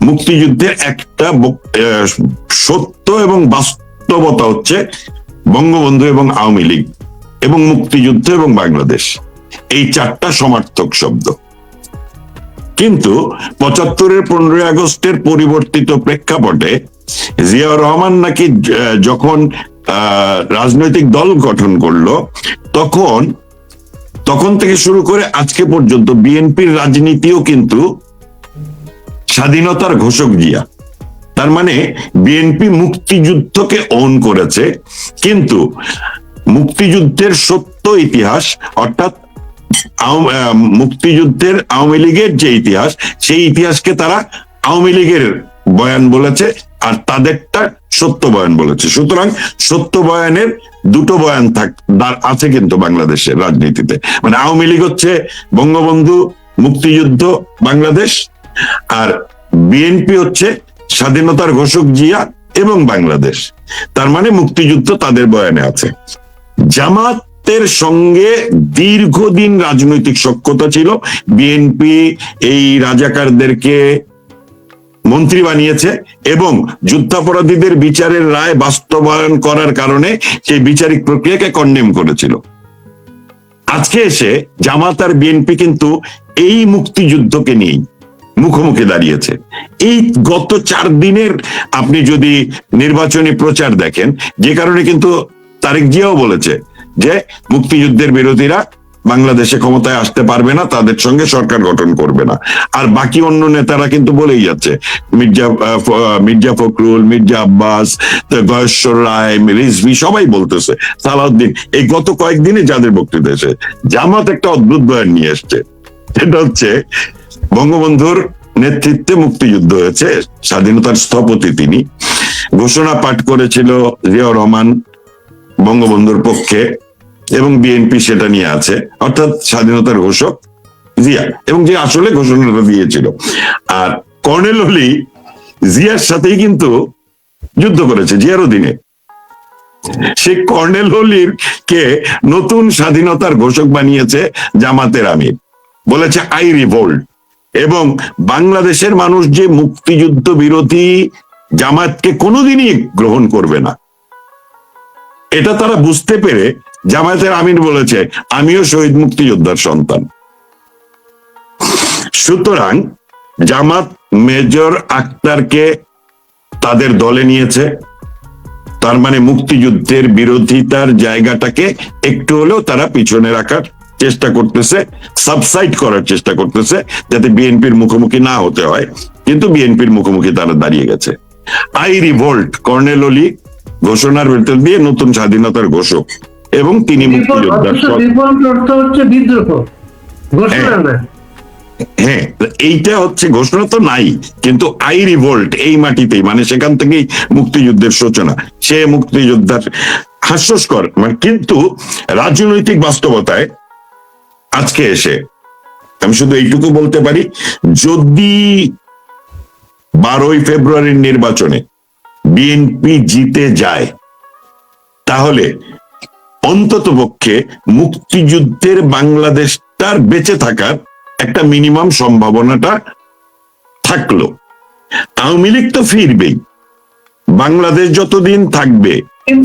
মুক্তিযুদ্ধের একটা সত্য এবং বাস্তবতা হচ্ছে বঙ্গবন্ধু এবং আওয়ামী লীগ এবং মুক্তিযুদ্ধ এবং বাংলাদেশ, এই 4টা সমার্থক শব্দ। কিন্তু 75-এর 15ই আগস্টের পরিবর্তিত প্রেক্ষাপটে জিয়াউর রহমান নাকি যখন রাজনৈতিক দল গঠন করলো, তখন থেকে শুরু করে আজকে পর্যন্ত বিএনপির রাজনীতিও কিন্তু স্বাধীনতার ঘোষক জিয়া। তার মানে বিএনপি মুক্তিযুদ্ধকে অন করেছে, কিন্তু মুক্তিযুদ্ধের সত্য ইতিহাস, অর্থাৎ মুক্তিযুদ্ধের আওয়ামী লীগের যে ইতিহাস, সেই ইতিহাসকে তারা আওয়ামী লীগের বয়ান বলেছে, আর তাদেরটা সত্য বয়ান বলেছে। সুতরাং সত্য বয়ানের দুটো বয়ান আছে কিন্তু বাংলাদেশের রাজনীতিতে। মানে আওয়ামী লীগ হচ্ছে বঙ্গবন্ধু, মুক্তিযুদ্ধ, বাংলাদেশ, আর বিএনপি হচ্ছে স্বাধীনতার ঘোষক জিয়া এবং বাংলাদেশ। তার মানে মুক্তিযুদ্ধ তাদের বয়ানে আছে। জামাতের সঙ্গে দীর্ঘদিন রাজনৈতিক সখ্যতা ছিল। বিএনপি এই রাজাকারদেরকে মন্ত্রী বানিয়েছে এবং যুদ্ধাপরাধীদের বিচারের রায় বাস্তবায়ন করার কারণে সেই বিচারিক প্রক্রিয়াকে কন্ডেম করেছিল। আজকে এসে জামাত আর বিএনপি কিন্তু এই মুক্তিযুদ্ধকে নিয়েই মুখোমুখি দাঁড়িয়েছে। এই গত 4 দিনের আপনি যদি নির্বাচনী প্রচার দেখেন, যে কারণে কিন্তু তারেক জিয়াও বলেছে যে মুক্তিযুদ্ধের বিরোধীরা বাংলাদেশে ক্ষমতায় আসতে পারবে না, তাদের সঙ্গে সরকার গঠন করবে না। আর বাকি অন্য নেতারা কিন্তু বলেই যাচ্ছে, মির্জা ফখরুল, মির্জা আব্বাস, গয়েশ্বর রায়, রিজভী, সবাই বলতেছে, সালাউদ্দিন, এই গত কয়েকদিনে যাদের বক্তৃতা এসে জামাত একটা অদ্ভুত বয়ান নিয়ে এসছে। সেটা হচ্ছে বঙ্গবন্ধুর নেতৃত্বে মুক্তিযুদ্ধ হয়েছে, স্বাধীনতার স্থপতি তিনি, ঘোষণা পাঠ করেছিল জিয়াউর রহমান বঙ্গবন্ধুর পক্ষে, এবং বিএনপি সেটা নিয়ে আছে, অর্থাৎ স্বাধীনতার ঘোষক জিয়া, এবং যে আসলে ঘোষণাটা দিয়েছিল। আর কর্নেল অলি জিয়ার সাথেই কিন্তু যুদ্ধ করেছে, জিয়ার অধীনে। সে কর্নেল অলির কে নতুন স্বাধীনতার ঘোষক বানিয়েছে জামাতের আমির, বলেছে আই রিভোল্ট। এবং বাংলাদেশের মানুষ যে মুক্তিযুদ্ধ বিরোধী জামাতকে কোনোদিনই গ্রহণ করবে না, এটা তারা বুঝতে পেরে জামায়াতের আমির বলেছে আমিও শহীদ মুক্তিযোদ্ধার সন্তান। সুতরাং জামাত মেজর আক্তারকে তাদের দলে নিয়েছে, তার মানে মুক্তিযুদ্ধের বিরোধিতার জায়গাটাকে একটু হলেও তারা পিছনে রাখার চেষ্টা করতেছে, সাবসাইড করার চেষ্টা করতেছে, যাতে বিএনপির মুখোমুখি না হতে হয়। কিন্তু বিএনপির মুখোমুখি তারা দাঁড়িয়ে গেছে। আই রিভোল্ট, কর্নেল ওলি ঘোষণার ভেতর দিয়ে নতুন স্বাধীনতার ঘোষক, এবং তিনি মুক্তিযোদ্ধা। রিভোল্ট অর্থ হচ্ছে বিদ্রোহ, ঘোষণা না। হ্যাঁ, এইটা হচ্ছে ঘোষণা তো নাই, কিন্তু আই রিভোল্ট এই মাটিতেই, মানে সেখান থেকেই মুক্তিযুদ্ধের সূচনা। সে মুক্তিযোদ্ধার হাস্যস্কর মানে, কিন্তু রাজনৈতিক বাস্তবতায় আজকে এসে আমি শুধু এইটুকু বলতে পারি, যদি 12ই ফেব্রুয়ারির নির্বাচনে বিএনপি জিতে যায়, তাহলে অন্তত পক্ষে মুক্তিযুদ্ধের বাংলাদেশটার বেঁচে থাকার একটা মিনিমাম সম্ভাবনাটা থাকলো। আওয়ামী লীগ তো ফিরবেই, বাংলাদেশ যতদিন থাকবে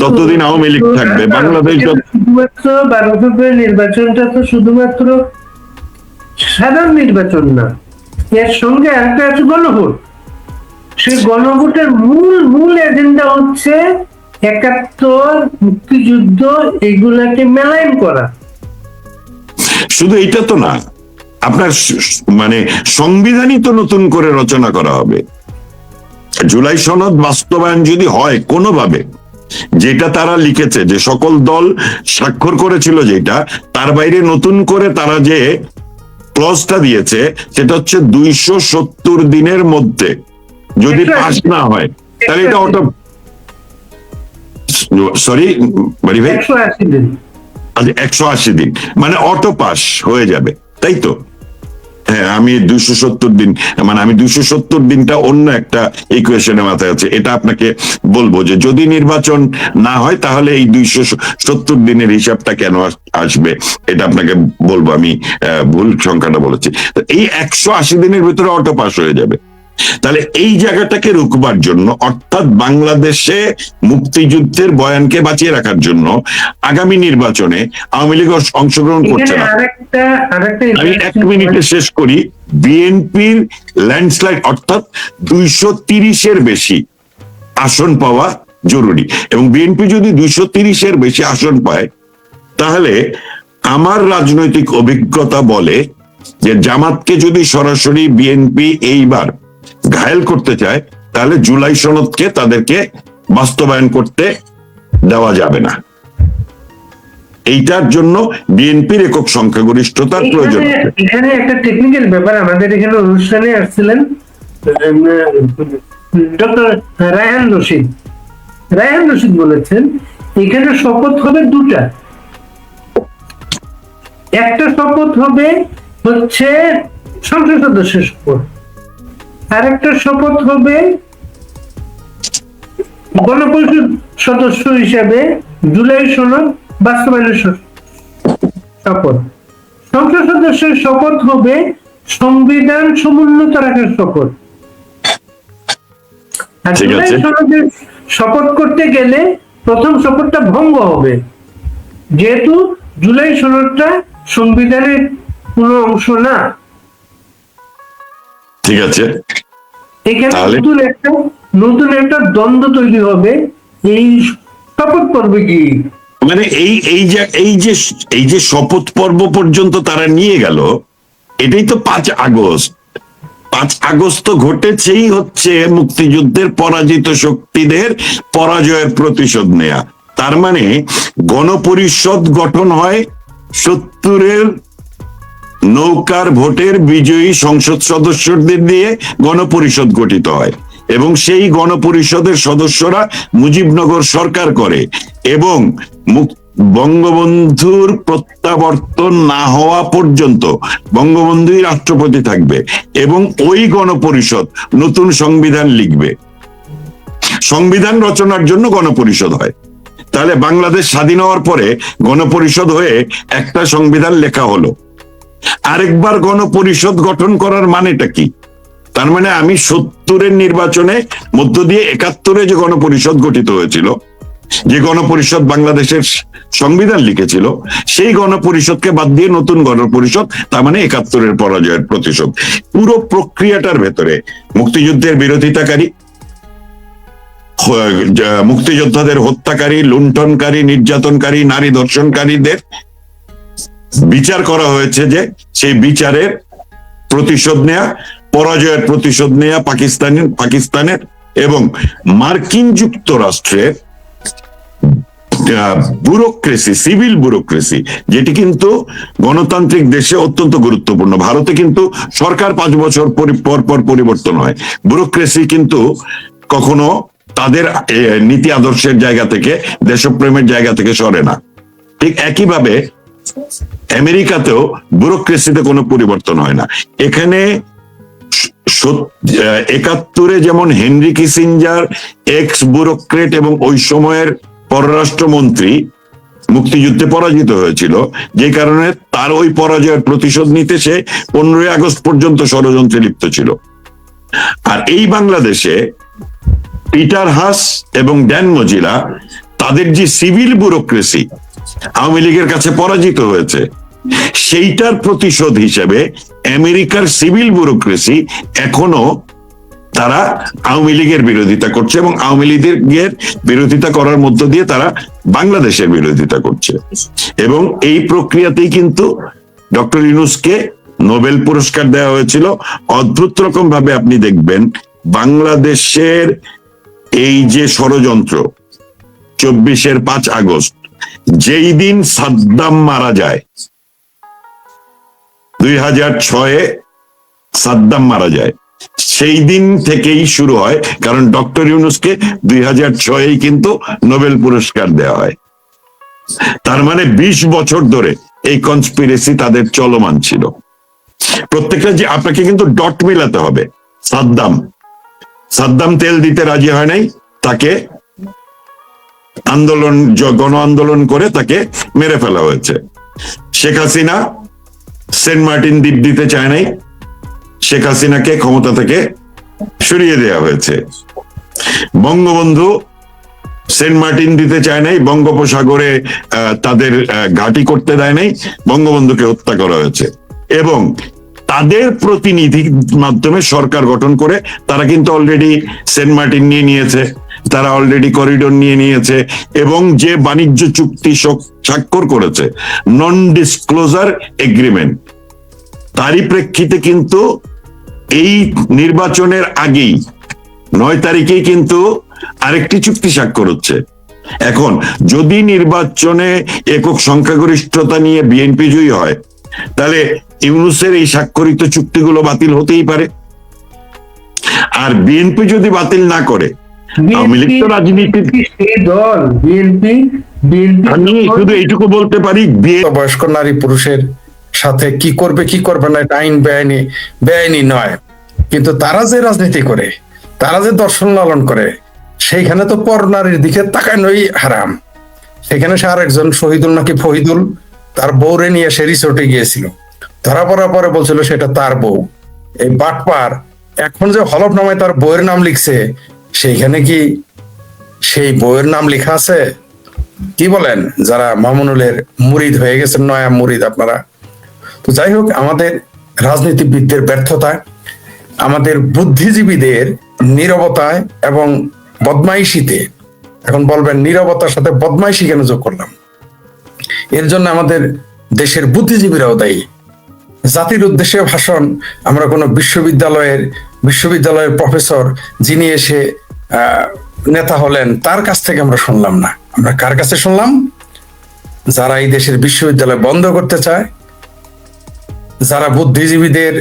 ততদিন আওয়ামী লীগ থাকবে। বাংলাদেশ শুধুমাত্র 12 ফেব্রুয়ারি নির্বাচনটা তো শুধুমাত্র সাধারণ নির্বাচন না, এর সঙ্গে একটা আছে গণভোট। সেই গণভোটের মূল এজেন্ডা হচ্ছে 71, মুক্তিযুদ্ধ, এগুলাকে মেলাইন করা। শুধু এটা তো না, আপনার মানে সংবিধানই তো নতুন করে রচনা করা হবে। জুলাই সনদ বাস্তবায়ন যদি হয় কোনোভাবে, যেটা তারা লিখেছে, যে সকল দল স্বাক্ষর করেছিল, যেটা তার বাইরে নতুন করে তারা যে ক্লজটা দিয়েছে, সেটা হচ্ছে 270 দিনের মধ্যে যদি পাস না হয়, তাহলে এটা অটো, সরি বাড়ি ভাই, 180 দিন, 180 দিন মানে অটো পাস হয়ে যাবে, তাই তো? হ্যাঁ, আমি 270 দিন, মানে আমি 270 দিনটা অন্য একটা ইকুয়েশনের মাথায় আছে, এটা আপনাকে বলবো যে যদি নির্বাচন না হয় তাহলে এই 270 দিনের হিসাবটা কেন আসবে, এটা আপনাকে বলবো। আমি ভুল সংখ্যাটা বলেছি। এই 180 দিনের ভিতরে অটো পাস হয়ে যাবে। তাহলে এই জায়গাটাকে রুখবার জন্য, অর্থাৎ বাংলাদেশে মুক্তিযুদ্ধের বয়ানকে বাঁচিয়ে রাখার জন্য আগামী নির্বাচনে আওয়ামী লীগ অংশগ্রহণ করছে না। আমি 1 মিনিটে শেষ করি। বিএনপির ল্যান্ডস্লাইড, অর্থাৎ 230-এর বেশি আসন পাওয়া জরুরি, এবং বিএনপি যদি 230-এর বেশি আসন পায়, তাহলে আমার রাজনৈতিক অভিজ্ঞতা বলে যে জামাতকে যদি সরাসরি বিএনপি এইবার ঘায়েল করতে চায়, তাহলে জুলাই সনদকে তাদেরকে বাস্তবায়ন করতে দেওয়া যাবে না। এইটার জন্য বিএনপির একক সংখ্যাগরিষ্ঠতার প্রয়োজন। এখানে একটা টেকনিক্যাল ব্যাপার, আমাদের এখানে অনুষ্ঠানে আসছিলেন ডক্টর রায়হান রশিদ বলেছেন এখানে শপথ হবে দুটা। একটা শপথ হবে হচ্ছে সংসদ সদস্যের শপথ, আর একটা শপথ হবে গণপরিষদ সদস্য হিসাবে জুলাই সনদ বাস্তবায়নের শপথ। সংসদ সদস্যের শপথ হবে সংবিধান সমুন্নত রাখার শপথ। আর জুলাই সনদের শপথ করতে গেলে প্রথম শপথটা ভঙ্গ হবে, যেহেতু জুলাই সনদটা সংবিধানের কোন অংশ না। ঠিক আছে, এখানে নতুন একটা দ্বন্দ্ব তৈরি হবে, এই শপথ করবে কি, মানে এই যে শপথ পর্ব পর্যন্ত তারা নিয়ে গেল, এটাই তো 5 আগস্ট। 5 আগস্ট ঘটেছেই হচ্ছে মুক্তিযুদ্ধের পরাজিত শক্তিদের পরাজয়ের প্রতিশোধ নেয়া। তার মানে গণপরিষদ গঠন হয় 70-এর নৌকার ভোটের বিজয়ী সংসদ সদস্যদের দিয়ে গণপরিষদ গঠিত হয়, এবং সেই গণপরিষদের সদস্যরা মুজিবনগর সরকার করে, এবং বঙ্গবন্ধুর প্রত্যাবর্তন না হওয়া পর্যন্ত বঙ্গবন্ধুই রাষ্ট্রপতি থাকবে, এবং ওই গণপরিষদ নতুন সংবিধান লিখবে। সংবিধান রচনার জন্য গণপরিষদ হয়। তাহলে বাংলাদেশ স্বাধীন হওয়ার পরে গণপরিষদ হয়ে একটা সংবিধান লেখা হলো। আরেকবার গণপরিষদ গঠন করার মানেটা কি? তার মানে আমি 70-এর নির্বাচনে মধ্য দিয়ে 71-এ যে গণপরিষদ গঠিত হয়েছিল, যে গণপরিষদ বাংলাদেশের সংবিধান লিখেছিল, সেই গণপরিষদকে বাদ দিয়ে নতুন গণপরিষদ, তার মানে 71-এর পরাজয়ের প্রতিশোধ। পুরো প্রক্রিয়াটার ভেতরে মুক্তিযুদ্ধের বিরোধিতাকারী, মুক্তিযোদ্ধাদের হত্যাকারী, লুণ্ঠনকারী, নির্যাতনকারী, নারী ধর্ষণকারীদের বিচার করা হয়েছে, যে সেই বিচারের প্রতিশোধ নেয়া, পরাজয়ের প্রতিশোধ নেওয়া পাকিস্তানের এবং মার্কিন যুক্তরাষ্ট্রের ব্যুরোক্রেসি, সিভিল ব্যুরোক্রেসি, যেটি কিন্তু গণতান্ত্রিক দেশে অত্যন্ত গুরুত্বপূর্ণ। ভারতে কিন্তু সরকার 5 বছর পর পর পরিবর্তন হয়, ব্যুরোক্রেসি কিন্তু কখনো তাদের নীতি আদর্শের জায়গা থেকে, দেশপ্রেমের জায়গা থেকে সরে না। ঠিক একইভাবে আমেরিকাতেও ব্যুরোক্রেসিতে কোনো পরিবর্তন হয় না। এখানে 71-এ যেমন হেনরি কিসিঞ্জার এক্স ব্যুরোক্রেট এবং ওই সময়ের পররাষ্ট্রমন্ত্রী মুক্তিযুদ্ধে পরাজিত হয়েছিল, যে কারণে তার ওই পরাজয়ের প্রতিশোধ নিতে সে 15ই আগস্ট পর্যন্ত ষড়যন্ত্রে লিপ্ত ছিল। আর এই বাংলাদেশে পিটার হাস এবং ড্যান মজিলা, তাদের যে সিভিল ব্যুরোক্রেসি আওয়ামী লীগের কাছে পরাজিত হয়েছে, সেইটার প্রতিশোধ হিসেবে আমেরিকার সিভিল ব্যুরোক্রেসি এখনো তারা আওয়ামী লীগের বিরোধিতা করছে এবং আওয়ামী লীগের বিরোধিতা করার মধ্য দিয়ে তারা বাংলাদেশের বিরোধিতা করছে। এবং এই প্রক্রিয়াতেই কিন্তু ডক্টর ইউনূসকে নোবেল পুরস্কার দেওয়া হয়েছিল। অদ্ভুত রকম ভাবে আপনি দেখবেন বাংলাদেশের এই যে ষড়যন্ত্র, 24-এর 5 আগস্ট, যেই দিন সাদ্দাম মারা যায়, 2006-এ সাদ্দাম মারা যায়, সেই দিন থেকেই শুরু হয়। কারণ ডক্টর ইউনূসকে 2006-এই কিন্তু নোবেল পুরস্কার দেওয়া হয়। তার মানে 20 বছর ধরে এই কনস্পিরেসি তাদের চলমান ছিল। প্রত্যেকটা যে আপনাকে কিন্তু ডট মেলাতে হবে। সাদ্দাম তেল দিতে রাজি হয় নাই, তাকে গণ আন্দোলন করে তাকে মেরে ফেলা হয়েছে। শেখ হাসিনা সেন্ট মার্টিন দ্বীপ দিতে চায় নাই, শেখ হাসিনাকে ক্ষমতা থেকে সরিয়ে দেওয়া হয়েছে। বঙ্গবন্ধু সেন্ট মার্টিন দিতে চায় নাই, বঙ্গোপসাগরে তাদের ঘাঁটি করতে দেয় নাই, বঙ্গবন্ধুকে হত্যা করা হয়েছে। এবং তাদের প্রতিনিধির মাধ্যমে সরকার গঠন করে তারা কিন্তু অলরেডি সেন্ট মার্টিন নিয়ে নিয়েছে, তারা অলরেডি করিডোর নিয়ে নিয়েছে, এবং যে বাণিজ্য চুক্তি স্বাক্ষর করেছে, নন ডিসক্লোজার এগ্রিমেন্ট, তারই প্রেক্ষিতে কিন্তু এই নির্বাচনের আগেই 9 তারিখেই কিন্তু আরেকটি চুক্তি স্বাক্ষর হচ্ছে। এখন যদি নির্বাচনে একক সংখ্যাগরিষ্ঠতা নিয়ে বিএনপি জয়ী হয়, তাহলে ইউনূসের এই স্বাক্ষরিত চুক্তিগুলো বাতিল হতেই পারে। আর বিএনপি যদি বাতিল না করে, আওয়ামী লীগ তো রাজনীতির দল, আমি শুধু এইটুকু বলতে পারি, বয়স্ক নারী পুরুষের সাথে কি করবে কি করবে না, এটা আইন বেআইনি নয়, কিন্তু তারা যে রাজনীতি করে, তারা যে দর্শন লালন করে, সেইখানে তো পর নারীর দিকে তাকানোই হারাম। সেখানে সে আরেকজন শহীদুল নাকি ফহিদুল তার বউরে নিয়ে সে রিসোর্টে গিয়েছিল, ধরা পড়ার পরে বলছিল সেটা তার বউ। এই বাটপার এখন যে হলফনামায় তার বউয়ের নাম লিখছে, সেইখানে কি সেই বউয়ের নাম লেখা আছে? কি বলেন যারা মামুনুলের মুরিদ হয়ে গেছেন, নয়া মুরিদ আপনারা। তো যাই হোক, আমাদের রাজনীতিবিদদের ব্যর্থতায়, আমাদের বুদ্ধিজীবীদের নীরবতায় এবং বদমাইশিতে, এখন বলবেন নীরবতার সাথে বদমাইশি কেন যোগ করলাম, এর জন্য আমাদের দেশের বুদ্ধিজীবীরাও দায়ী। জাতির উদ্দেশ্যে ভাষণ আমরা কোনো বিশ্ববিদ্যালয়ের প্রফেসর যিনি এসে নেতা হলেন তার কাছ থেকে আমরা শুনলাম না। আমরা কার কাছে শুনলাম? যারা এই দেশের বিশ্ববিদ্যালয় বন্ধ করতে চায়, যারা বুদ্ধিজীবীদের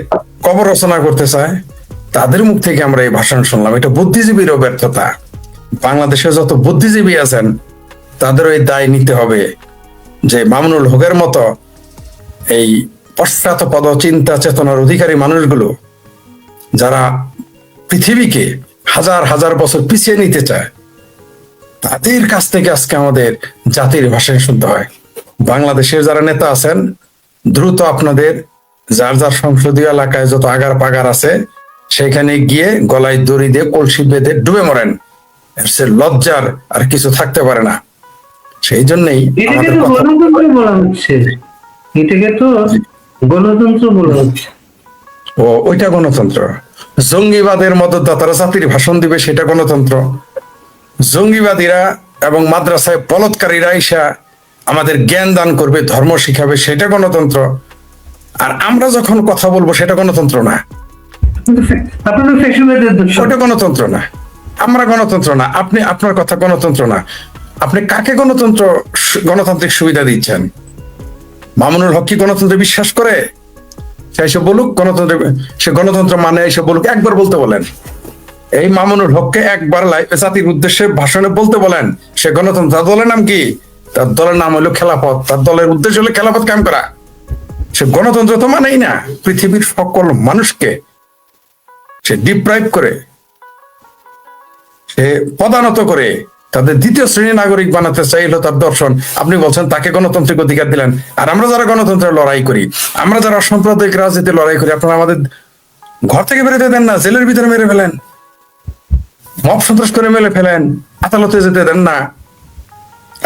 কবর রচনা করতে চায়, তাদের মুখ থেকে আমরা এই ভাষণ শুনলাম। এটা বুদ্ধিজীবীরও ব্যর্থতা। বাংলাদেশে যত বুদ্ধিজীবী আছেন তাদেরও এই দায় নিতে হবে যে মামুনুল হকের মতো এই পশ্চাৎপদ চিন্তা চেতনার অধিকারী মানুষগুলো যারা পৃথিবীকে হাজার হাজার বছর পিছিয়ে নিতে চায়, তাদের কাছ থেকে আজকে আমাদের জাতির ভাষণ শুনতে হয়। বাংলাদেশের যারা নেতা আছেন, দ্রুত আপনাদের যার যার সংসদীয় এলাকায় যত আগার পাগার আছে সেখানে গিয়ে গলায় দড়ি দিয়ে কলসি বেঁধে ডুবে মরেন। সে লজ্জার আর কিছু থাকতে পারে না। সেই জন্যই আমাদের গণতন্ত্র বলা হচ্ছে, এটাকে তো গণতন্ত্র বলা হচ্ছে। ও ওইটা গণতন্ত্র। জঙ্গিবাদের মদতদাতারা জাতির ভাষণ দিবে, সেটা গণতন্ত্র। জঙ্গিবাদীরা এবং মাদ্রাসায় বলৎকারীরা এসে আমাদের জ্ঞান দান করবে, ধর্ম শিখাবে, সেটা গণতন্ত্র। আর আমরা যখন কথা বলবো সেটা গণতন্ত্র না। আপনারা ফ্যাসিবাদের দোষ। ওটা গণতন্ত্র না, আমরা গণতন্ত্র না, আপনি আপনার কথা গণতন্ত্র না। আপনি কাকে গণতান্ত্রিক সুবিধা দিচ্ছেন? মামুনুল হক কি গণতন্ত্রে বিশ্বাস করে? সে এসে বলুক গণতন্ত্র, সে গণতন্ত্র মানে এসে বলুক, একবার বলতে বলেন। এই মামুনুল হককে একবার জাতির উদ্দেশ্যে ভাষণে বলতে বলেন সে গণতন্ত্র। তার দলের নাম কি? তার দলের নাম হলো খেলাফত। তার দলের উদ্দেশ্য হলো খেলাফত কায়েম করা। সে গণতন্ত্র তো মানেই না। পৃথিবীর সকল মানুষকে সে ডিপ্রাইভ করে, সে পদানত করে তাদের দ্বিতীয় শ্রেণীর নাগরিক বানাতে চাইলো তার দর্শন। আপনি বলছেন তাকে গণতান্ত্রিক অধিকার দিলেন। আর আমরা যারা গণতন্ত্রের লড়াই করি, আমরা যারা সাম্প্রদায়িক রাজনীতি লড়াই করি, আপনারা আমাদের ঘর থেকে বেরোতে দেন না, জেলের ভিতরে মেরে ফেলেন, মব সন্ত্রাস করে মেরে ফেলেন, আদালতে যেতে দেন না।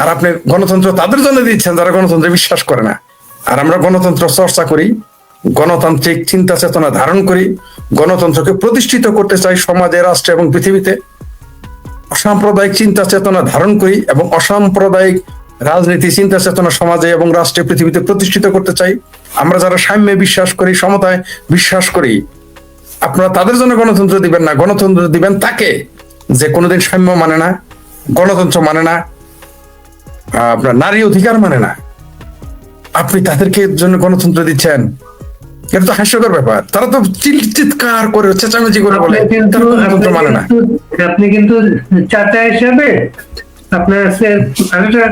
আর আপনি গণতন্ত্র তাদের জন্য দিচ্ছেন যারা গণতন্ত্রে বিশ্বাস করে না। আর আমরা গণতন্ত্র চর্চা করি, গণতান্ত্রিক চিন্তা চেতনা ধারণ করি, গণতন্ত্রকে প্রতিষ্ঠিত করতে চাই সমাজে, রাষ্ট্রে এবং পৃথিবীতে। অসাম্প্রদায়িক চিন্তা চেতনা ধারণ করি এবং অসাম্প্রদায়িক রাজনীতি চিন্তা চেতনা সমাজে এবং রাষ্ট্রে পৃথিবীতে প্রতিষ্ঠিত করতে চাই। আমরা যারা সাম্যে বিশ্বাস করি, সমতায় বিশ্বাস করি, আপনারা তাদের জন্য গণতন্ত্র দিবেন না। গণতন্ত্র দিবেন তাকে যে কোনোদিন সাম্য মানে না, গণতন্ত্র মানে না, আপনার নারী অধিকার মানে না। আপনি তাদেরকে জন্য গণতন্ত্র দিচ্ছেন, এটা তো হাস্যকর ব্যাপার। তারা তো চিৎকার করে চেঁচামেচি করে বলে তারা গণতন্ত্র মানে না। আপনি কিন্তু চাচা হিসাবে আপনার একটা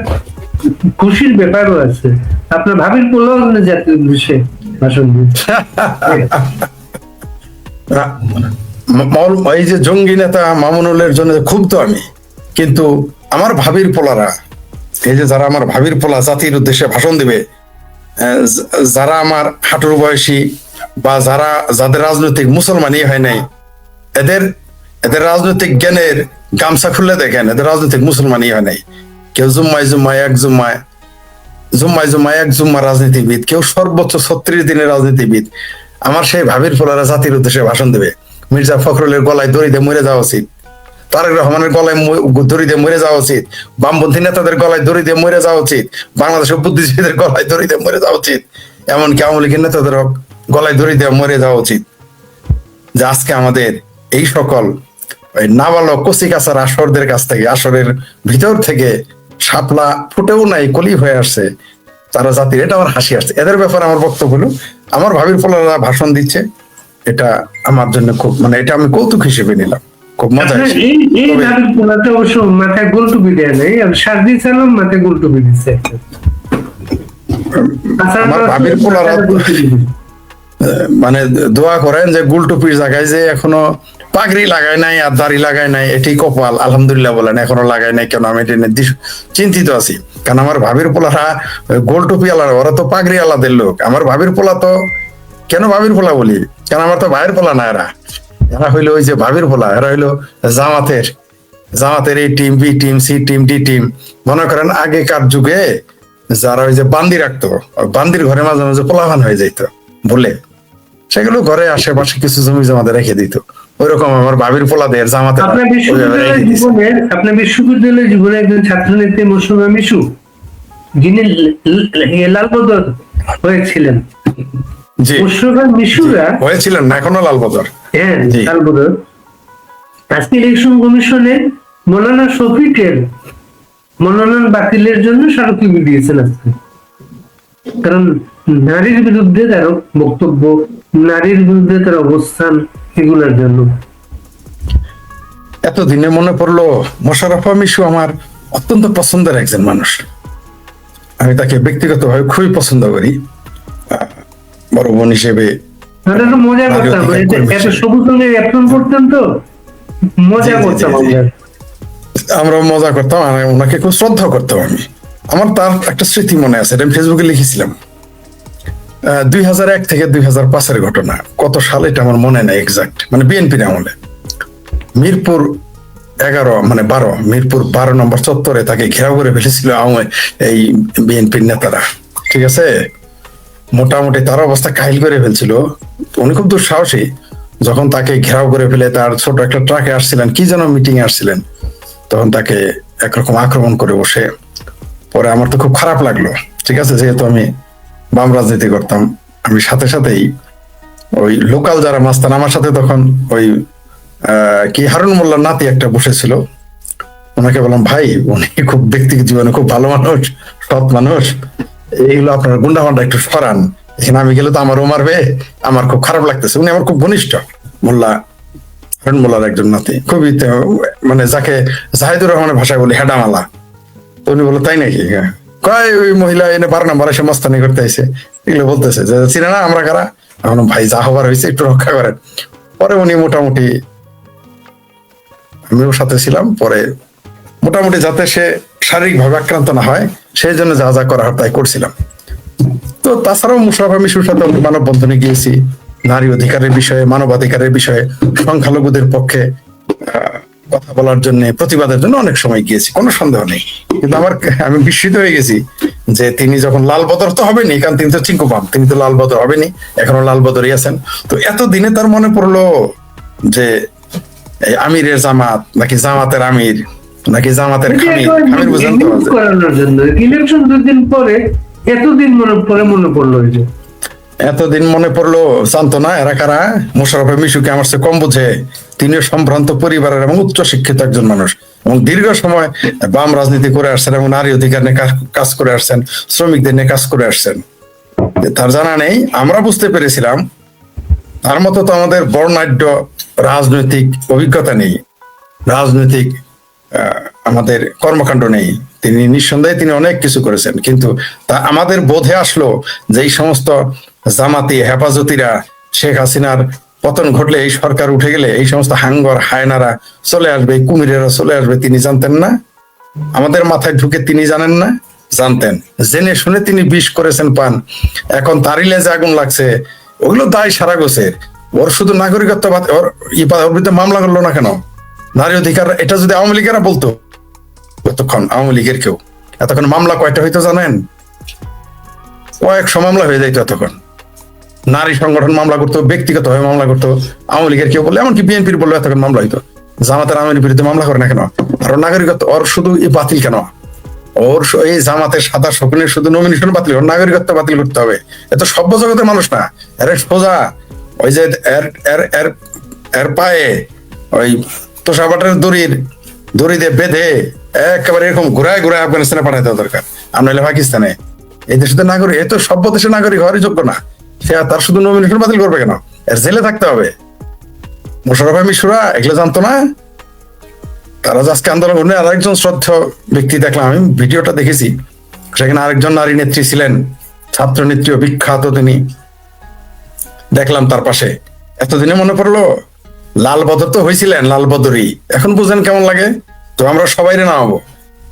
খুশির ব্যাপারও আছে। আপনার ভাবির পোলাও জাতীয় উদ্দেশ্যে ভাষণ এই যে জঙ্গি নেতা মামুনুলের জন্য ক্ষুব্ধ আমি, কিন্তু আমার ভাবির পোলারা, এই যে যারা আমার ভাবির পোলা জাতির উদ্দেশ্যে ভাষণ দিবে, যারা আমার হাঁটুর বয়সী বা যাদের রাজনৈতিক মুসলমানই হয় নাই, এদের রাজনৈতিক জ্ঞানের গামছা খুললে দেখেন এদের রাজনৈতিক মুসলমানই হয় নাই। কেউ জুম্মায় এক জুম্মা রাজনীতিবিদ, কেউ সর্বোচ্চ 36 দিনের রাজনীতিবিদ। আমার সেই ভাবির পোলারা জাতির উদ্দেশ্যে ভাষণ দেবে। মির্জা ফখরুলের গলায় দড়ি দিয়ে মরে যাওয়া উচিত, তারেক রহমানের গলায় দড়ি দিয়ে মরে যাওয়া উচিত, বামপন্থী নেতাদের গলায় দড়ি দিয়ে মরে যাওয়া উচিত, বাংলাদেশের বুদ্ধিজীবীদের গলায় দড়ি দিয়ে মরে যাওয়া উচিত, এমনকি আওয়ামী লীগের নেতাদের গলায় দড়ি দিয়ে মরে যাওয়া উচিত। যে আজকে আমাদের এই সকল নাবালক কচি কাছার আসরদের কাছ থেকে, আসরের ভিতর থেকে শাপলা ফুটেও নাই, কলি হয়ে আসছে তারা জাতির, এটা আমার হাসি আসছে। এদের ব্যাপারে আমার বক্তব্য হলো, আমার ভাবির পোলারা ভাষণ দিচ্ছে, এটা আমার জন্য খুব, মানে এটা আমি কৌতুক হিসেবে নিলাম, খুব মজা। এই ভাবির পোলাতে অবশ্য মাথায় গোল টুপি দেয় নাই, আর সার্দি সালাম মাথায় গোল টুপি দিচ্ছে। আমার ভাবির পোলারা মানে দোয়া করেন যে গোল টুপির জায়গায় যে এখনো পাগড়ি লাগায় নাই আর দাড়ি লাগায় নাই, এটি কপাল, আলহামদুলিল্লাহ বলেন। এখনো লাগায় নাই কেন, আমি এটা নিয়ে চিন্তিত আছি। কারণ আমার ভাবির পোলারা গোল টুপি আলাদা, ওরা তো পাগড়ি আলাদের লোক। আমার ভাবির পোলা তো, কেন ভাবির পোলা বলি, কারণ আমার তো ভাইয়ের পোলা না, এরা হইলো ওই যে ভাবির পোলা, এরা হইলো জামাতের এই team, B team, C team, D team. মনে করেন আগেকার যুগে যারা ওই যে বান্দি রাখতো, বান্দির ঘরে মাঝে মাঝে পোলাভান হয়ে যাইতো বলে, সেগুলো ঘরে আশেপাশে কিছু জমি জমাতে রেখে দিত। ওইরকম আমার ভাবির পোলাদের জামাতে। আপনার বিশ্ববিদ্যালয়ের জীবনে একজন ছাত্র নেত্রী মৌসুমা মিশু, যিনি লালবদর হয়েছিলেন, মিশুরা হয়েছিলেন না, এখনো লালবদর। হ্যাঁ, লালবদর আজকে ইলেকশন কমিশনে মৌলানা শফিকের মনোনয়ন বাতিলের জন্য স্মারকলিপি দিয়েছেন আজকে। কারণ নারীর বিরুদ্ধে তার বক্তব্য, নারীর বিরুদ্ধে তার অবস্থান, এগুলোর জন্য। এতদিনে মনে পড়লো মোশাররফা মিশু আমার অত্যন্ত পছন্দের একজন মানুষ। আমি তাকে ব্যক্তিগতভাবে খুবই পছন্দ করি, বড় বোন হিসেবে। মজা করতাম, এত সবুজ রঙের অ্যাপ্রন করতেন তো, মজা করতাম আমরা, মজা করতাম। ওনাকে খুব শ্রদ্ধা করতাম আমি। আমার তার একটা স্মৃতি মনে আছে, এটা আমি ফেসবুকে লিখেছিলাম। 2001 থেকে 2005 ঘটনা, কত সালে এটা আমার মনে নাই এক্সাক্ট, মানে বিএনপির আমলে মিরপুর 12 নম্বর চত্বরে তাকে ঘেরাও করে ফেলেছিল এই বিএনপির নেতারা। ঠিক আছে, মোটামুটি তার অবস্থা কাহিল করে ফেলছিল। উনি খুব দুঃসাহসী। যখন তাকে ঘেরাও করে ফেলে, তার ছোট একটা ট্রাকে আসছিলেন, কি যেন মিটিং এ আসছিলেন, তখন তাকে একরকম আক্রমণ করে বসে। পরে আমার তো খুব খারাপ লাগলো। ঠিক আছে, যেহেতু আমি বাম রাজনীতি করতাম, আমি সাথে সাথেই ওই লোকাল যারা মাস্তান আমার সাথে তখন ওই কি হারুন মোল্লার নাতি একটা বসেছিল, ওনাকে বললাম ভাই উনি খুব ব্যক্তিগত জীবনে খুব ভালো মানুষ, সৎ মানুষ, এইগুলো আপনার গুন্ডা মান্ডা একটু সরান, এখানে আমি গেলে তো আমারও মারবে, আমার খুব খারাপ লাগতেছে। উনি আমার খুব ঘনিষ্ঠ, মোল্লা হারুন মোল্লার একজন নাতি, খুবই মানে যাকে জাহিদুর রহমানের ভাষায় বলি হেডামালা। তো উনি বললো তাই নাকি, কয় ওই মহিলা এনে 12 নম্বর এসে মস্তানি করতে আইছে, এগুলো বলতেছে যে চিনে না আমরা কারা। এখন ভাই যা হবার হয়েছে একটু রক্ষা করেন। পরে উনি মোটামুটি, আমিও সাথে ছিলাম, পরে মোটামুটি যাতে সে শারীরিকভাবে আক্রান্ত না হয় সেই জন্য যা যা করা হয় তাই করছিলাম। তো তাছাড়াও মুশারফ মিশুর সাথে মানববন্ধনে গিয়েছি, নারী অধিকারের বিষয়ে, মানবাধিকারের বিষয়ে, সংখ্যালঘুদের পক্ষে কথা বলার জন্য, প্রতিবাদের জন্য অনেক সময় গিয়েছি, কোনো সন্দেহ নেই। কিন্তু আমি বিস্মিত হয়ে গেছি যে তিনি যখন লাল বদর তো হবেনি, কারণ তিনি তো চিঙ্কুপাম, তিনি তো লাল বদর হবেনি, এখনো লাল বদরই আছেন। তো এতদিনে তার মনে পড়লো যে এই আমিরের জামাত নাকি জামাতের আমির নাকি জামাতের খামির বুঝেন তো, করানোর জন্য ইলেকশন 2 দিন পরে এতদিন মনে পড়লো যে এতদিন মনে পড়লো, জানতো না এরা কারা। মোশাররফ মিশুকে আমার চেয়ে কম বুঝে, তিনিও সম্ভ্রান্ত পরিবারের এবং উচ্চ শিক্ষিত একজন মানুষ, এবং দীর্ঘ সময় বাম রাজনীতি করে আসছেন এবং নারী অধিকার নিয়ে কাজ করে আসছেন, শ্রমিকদের নিয়ে কাজ করে আসছেন। তার জানা নেই, আমরা বুঝতে পেরেছিলাম তার মতো তো আমাদের বর্ণাঢ্য রাজনৈতিক অভিজ্ঞতা নেই, রাজনৈতিক আমাদের কর্মকাণ্ড নেই। তিনি নিঃসন্দেহে তিনি অনেক কিছু করেছেন, কিন্তু তা আমাদের বোধে আসলো যে এই সমস্ত জামাতি হেফাজতিরা শেখ হাসিনার পতন ঘটলে, এই সরকার উঠে গেলে এই সমস্ত হাঙ্গর হায়নারা চলে আসবে, কুমিরেরা চলে আসবে, তিনি জানতেন না? আমাদের মাথায় ঢুকে তিনি জানেন না? জানতেন। জেনে শুনে তিনি বিষ করেছেন পান। এখন তারই লেজে আগুন লাগছে, ওগুলো দায় সারা গোছের। ওর শুধু নাগরিকত্ব ওর বিরুদ্ধে মামলা করলো না কেন? নারী অধিকার এটা যদি আওয়ামী লীগেরা বলতো, এতক্ষণ আওয়ামী লীগের কেউ, এতক্ষণ মামলা কয়টা হইতো জানেন? কয়েকশো মামলা হয়ে যাইতো এতক্ষণ। নারী সংগঠন মামলা করতো, ব্যক্তিগতভাবে মামলা করতো, আওয়ামী লীগের কেউ বললে, এমনকি বিএনপির বললো এতক্ষণ মামলা হইতো। জামাতের আমিরের বিরুদ্ধে মামলা করে না কেন? আর নাগরিকত্ব ওর শুধু বাতিল কেন? ওর এই জামাতের সাদা শকুনের শুধু নমিনেশন বাতিল, ওর নাগরিকত্ব বাতিল করতে হবে। এত সভ্য জগতের মানুষ না, এর সোজা ওই যে এর পায়ে ওই তোষাবাটের দড়ি দিয়ে বেঁধে একেবারে এরকম ঘুরায় ঘুরায় আফগানিস্তানে পাঠাই দেওয়া দরকার, আর নইলে পাকিস্তানে। এই দেশে তো নাগরিক, এ তো সভ্য দেশের নাগরিক হওয়ারই যোগ্য না, সে তার শুধু নমিনেশন বাতিল করবে কেন? এর জেলে থাকতে হবে। মোশাররফ মিশুরা এগুলো জানতো না? তারা আজকে আন্দোলন করে। আরেকজন শ্রদ্ধেয় ব্যক্তি দেখলাম, আমি ভিডিওটা দেখেছি, সেখানে আরেকজন নারী নেত্রী ছিলেন, ছাত্র নেত্রীও বিখ্যাত তিনি, দেখলাম তার পাশে। এতদিনে মনে পড়লো লাল বদর তো হয়েছিলেন, লাল বদরই। এখন বুঝেন কেমন লাগে? তো আমরা সবাইরে নামাবো,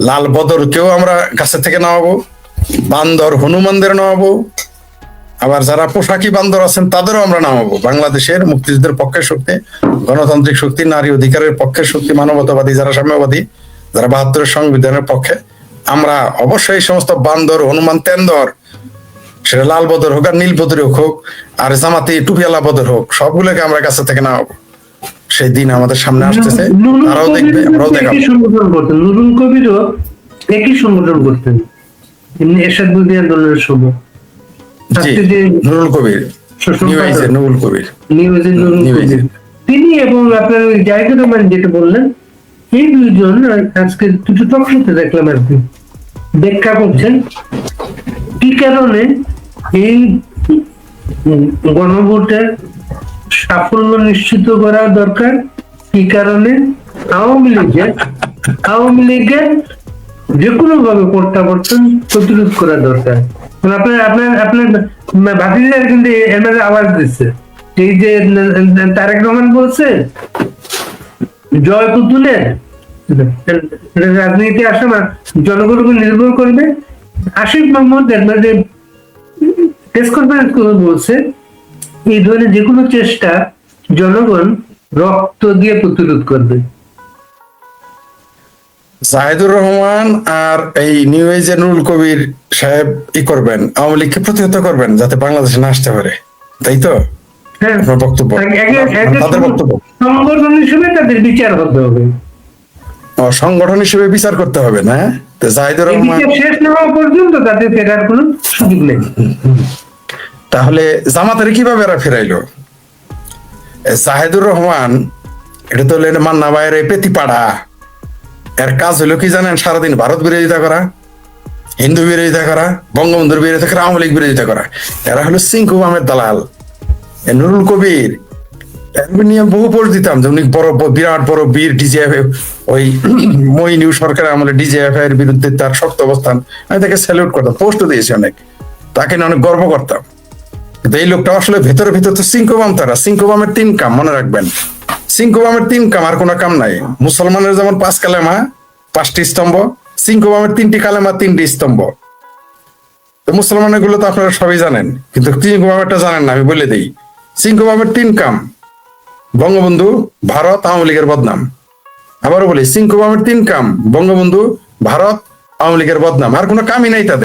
লাল বদরকেও আমরা গাছের থেকে নামাবো, বান্দর হনুমানদের নামাবো, আবার যারা পোশাকি বান্দর আছেন তাদেরও আমরা নামাবো। বাংলাদেশের মুক্তিযুদ্ধের পক্ষের শক্তি, গণতান্ত্রিক শক্তি, নারী অধিকারের পক্ষের শক্তি, মানবতাবাদী যারা, সাম্যবাদী যারা, 72-এর সংবিধানের পক্ষে, আমরা অবশ্যই এই সমস্ত বান্দর হনুমান তেন্দর, সেটা লাল বদর হোক আর নীল বদর হোক আর জামাতি টুপিয়ালা বদর হোক, সবগুলোকে আমরা কাছে থেকে নামাবো। সেই দিন আমাদের সামনে আসতেছে, তারাও দেখবে, আমরাও দেখাবো। নুরুল কবিরও একই সংগঠন করতেন, এরশাদ বিরোধী আন্দোলনের সময়। নুরুল কবির, নুরুল কবির, তিনি এবং আপনার ওই জাহিদুর রহমান যেটা বললেন, এই দুইজন আজকে দুটো টকশোতে দেখলাম আর কি ব্যাখ্যা করছেন কি কারণে এই গণভোটের সাফল্য নিশ্চিত করা দরকার, কি কারণে আওয়ামী লীগের যে কোনো ভাবে প্রত্যাবর্তন প্রতিরোধ করা দরকার। আপনার ভাতিজার কিন্তু এর আওয়াজ দিচ্ছে, এই যে তারেক রহমান বলছে জয় পুতুলের রাজনীতি আসে না, জনগণের উপর নির্ভর করবে। আসিফ মাহমুদ প্রেস কনফারেন্স করে বলছে এই ধরনের যে কোনো চেষ্টা জনগণ রক্ত দিয়ে প্রতিরোধ করবে। জাহিদুর রহমান আর এই নিউ এজের নুরুল কবির সাহেব ই করবেন, আওয়ামী লীগকে প্রতিহত করবেন যাতে বাংলাদেশে না আসতে পারে, তাই তো? হ্যাঁ, বক্তব্য, তাদের বক্তব্য সংগঠন হিসেবে তাদের বিচার হতে হবে, সংগঠন হিসেবে বিচার করতে হবে না? তো জাহিদুর রহমান শেষ না হওয়া পর্যন্ত তাদের ফেরার কোনো সুযোগ নেই। তাহলে জামাতের কিভাবে এরা ফেরাইলো? জাহেদুর রহমান, এটা তো হলেন মান্না ভাইয়ের পেতিপাড়া। এর কাজ হলো কি জানেন? সারাদিন ভারত বিরোধিতা করা, হিন্দু বিরোধিতা করা, বঙ্গবন্ধুর বিরোধিতা করা, আওয়ামী লীগ বিরোধিতা করা। এরা হলো সিংকু আহমেদ দালাল। নুরুল কবির নিয়ে বহু পোস্ট দিতাম যে উনি বিরাট বড় বীর, ডিজিএফ ওই মইনিউ সরকার আমলে ডিজিএফ এর বিরুদ্ধে তার শক্ত অবস্থান, আমি তাকে স্যালুট করতাম, পোস্টও দিয়েছি অনেক, তাকে নিয়ে অনেক গর্ব করতাম। কিন্তু এই লোকটা আসলে ভেতরে ভেতরে তো সিংকোবাম। তারা সিংকোবামের 3 কাম মনে রাখবেন, সিংকোবামের 3 কাম, আর কোনো কাম নাই। মুসলমানের যেমন 5 কালেমা 5টি স্তম্ভ, সিংকোবামের 3টি কালেমা 3টি স্তম্ভ। তো মুসলমানের গুলো তো আপনারা সবাই জানেন, কিন্তু সিংকোবামেরটা জানেন না, আমি বলে দিই। সিংকোবামের 3 কাম: বঙ্গবন্ধু, ভারত, আওয়ামী লীগের বদনাম। আবারও বলি, সিংকোবামের 3 কাম: বঙ্গবন্ধু, ভারত, আওয়ামী লীগের বদনাম। আর কোনো কামই নাই তাদের।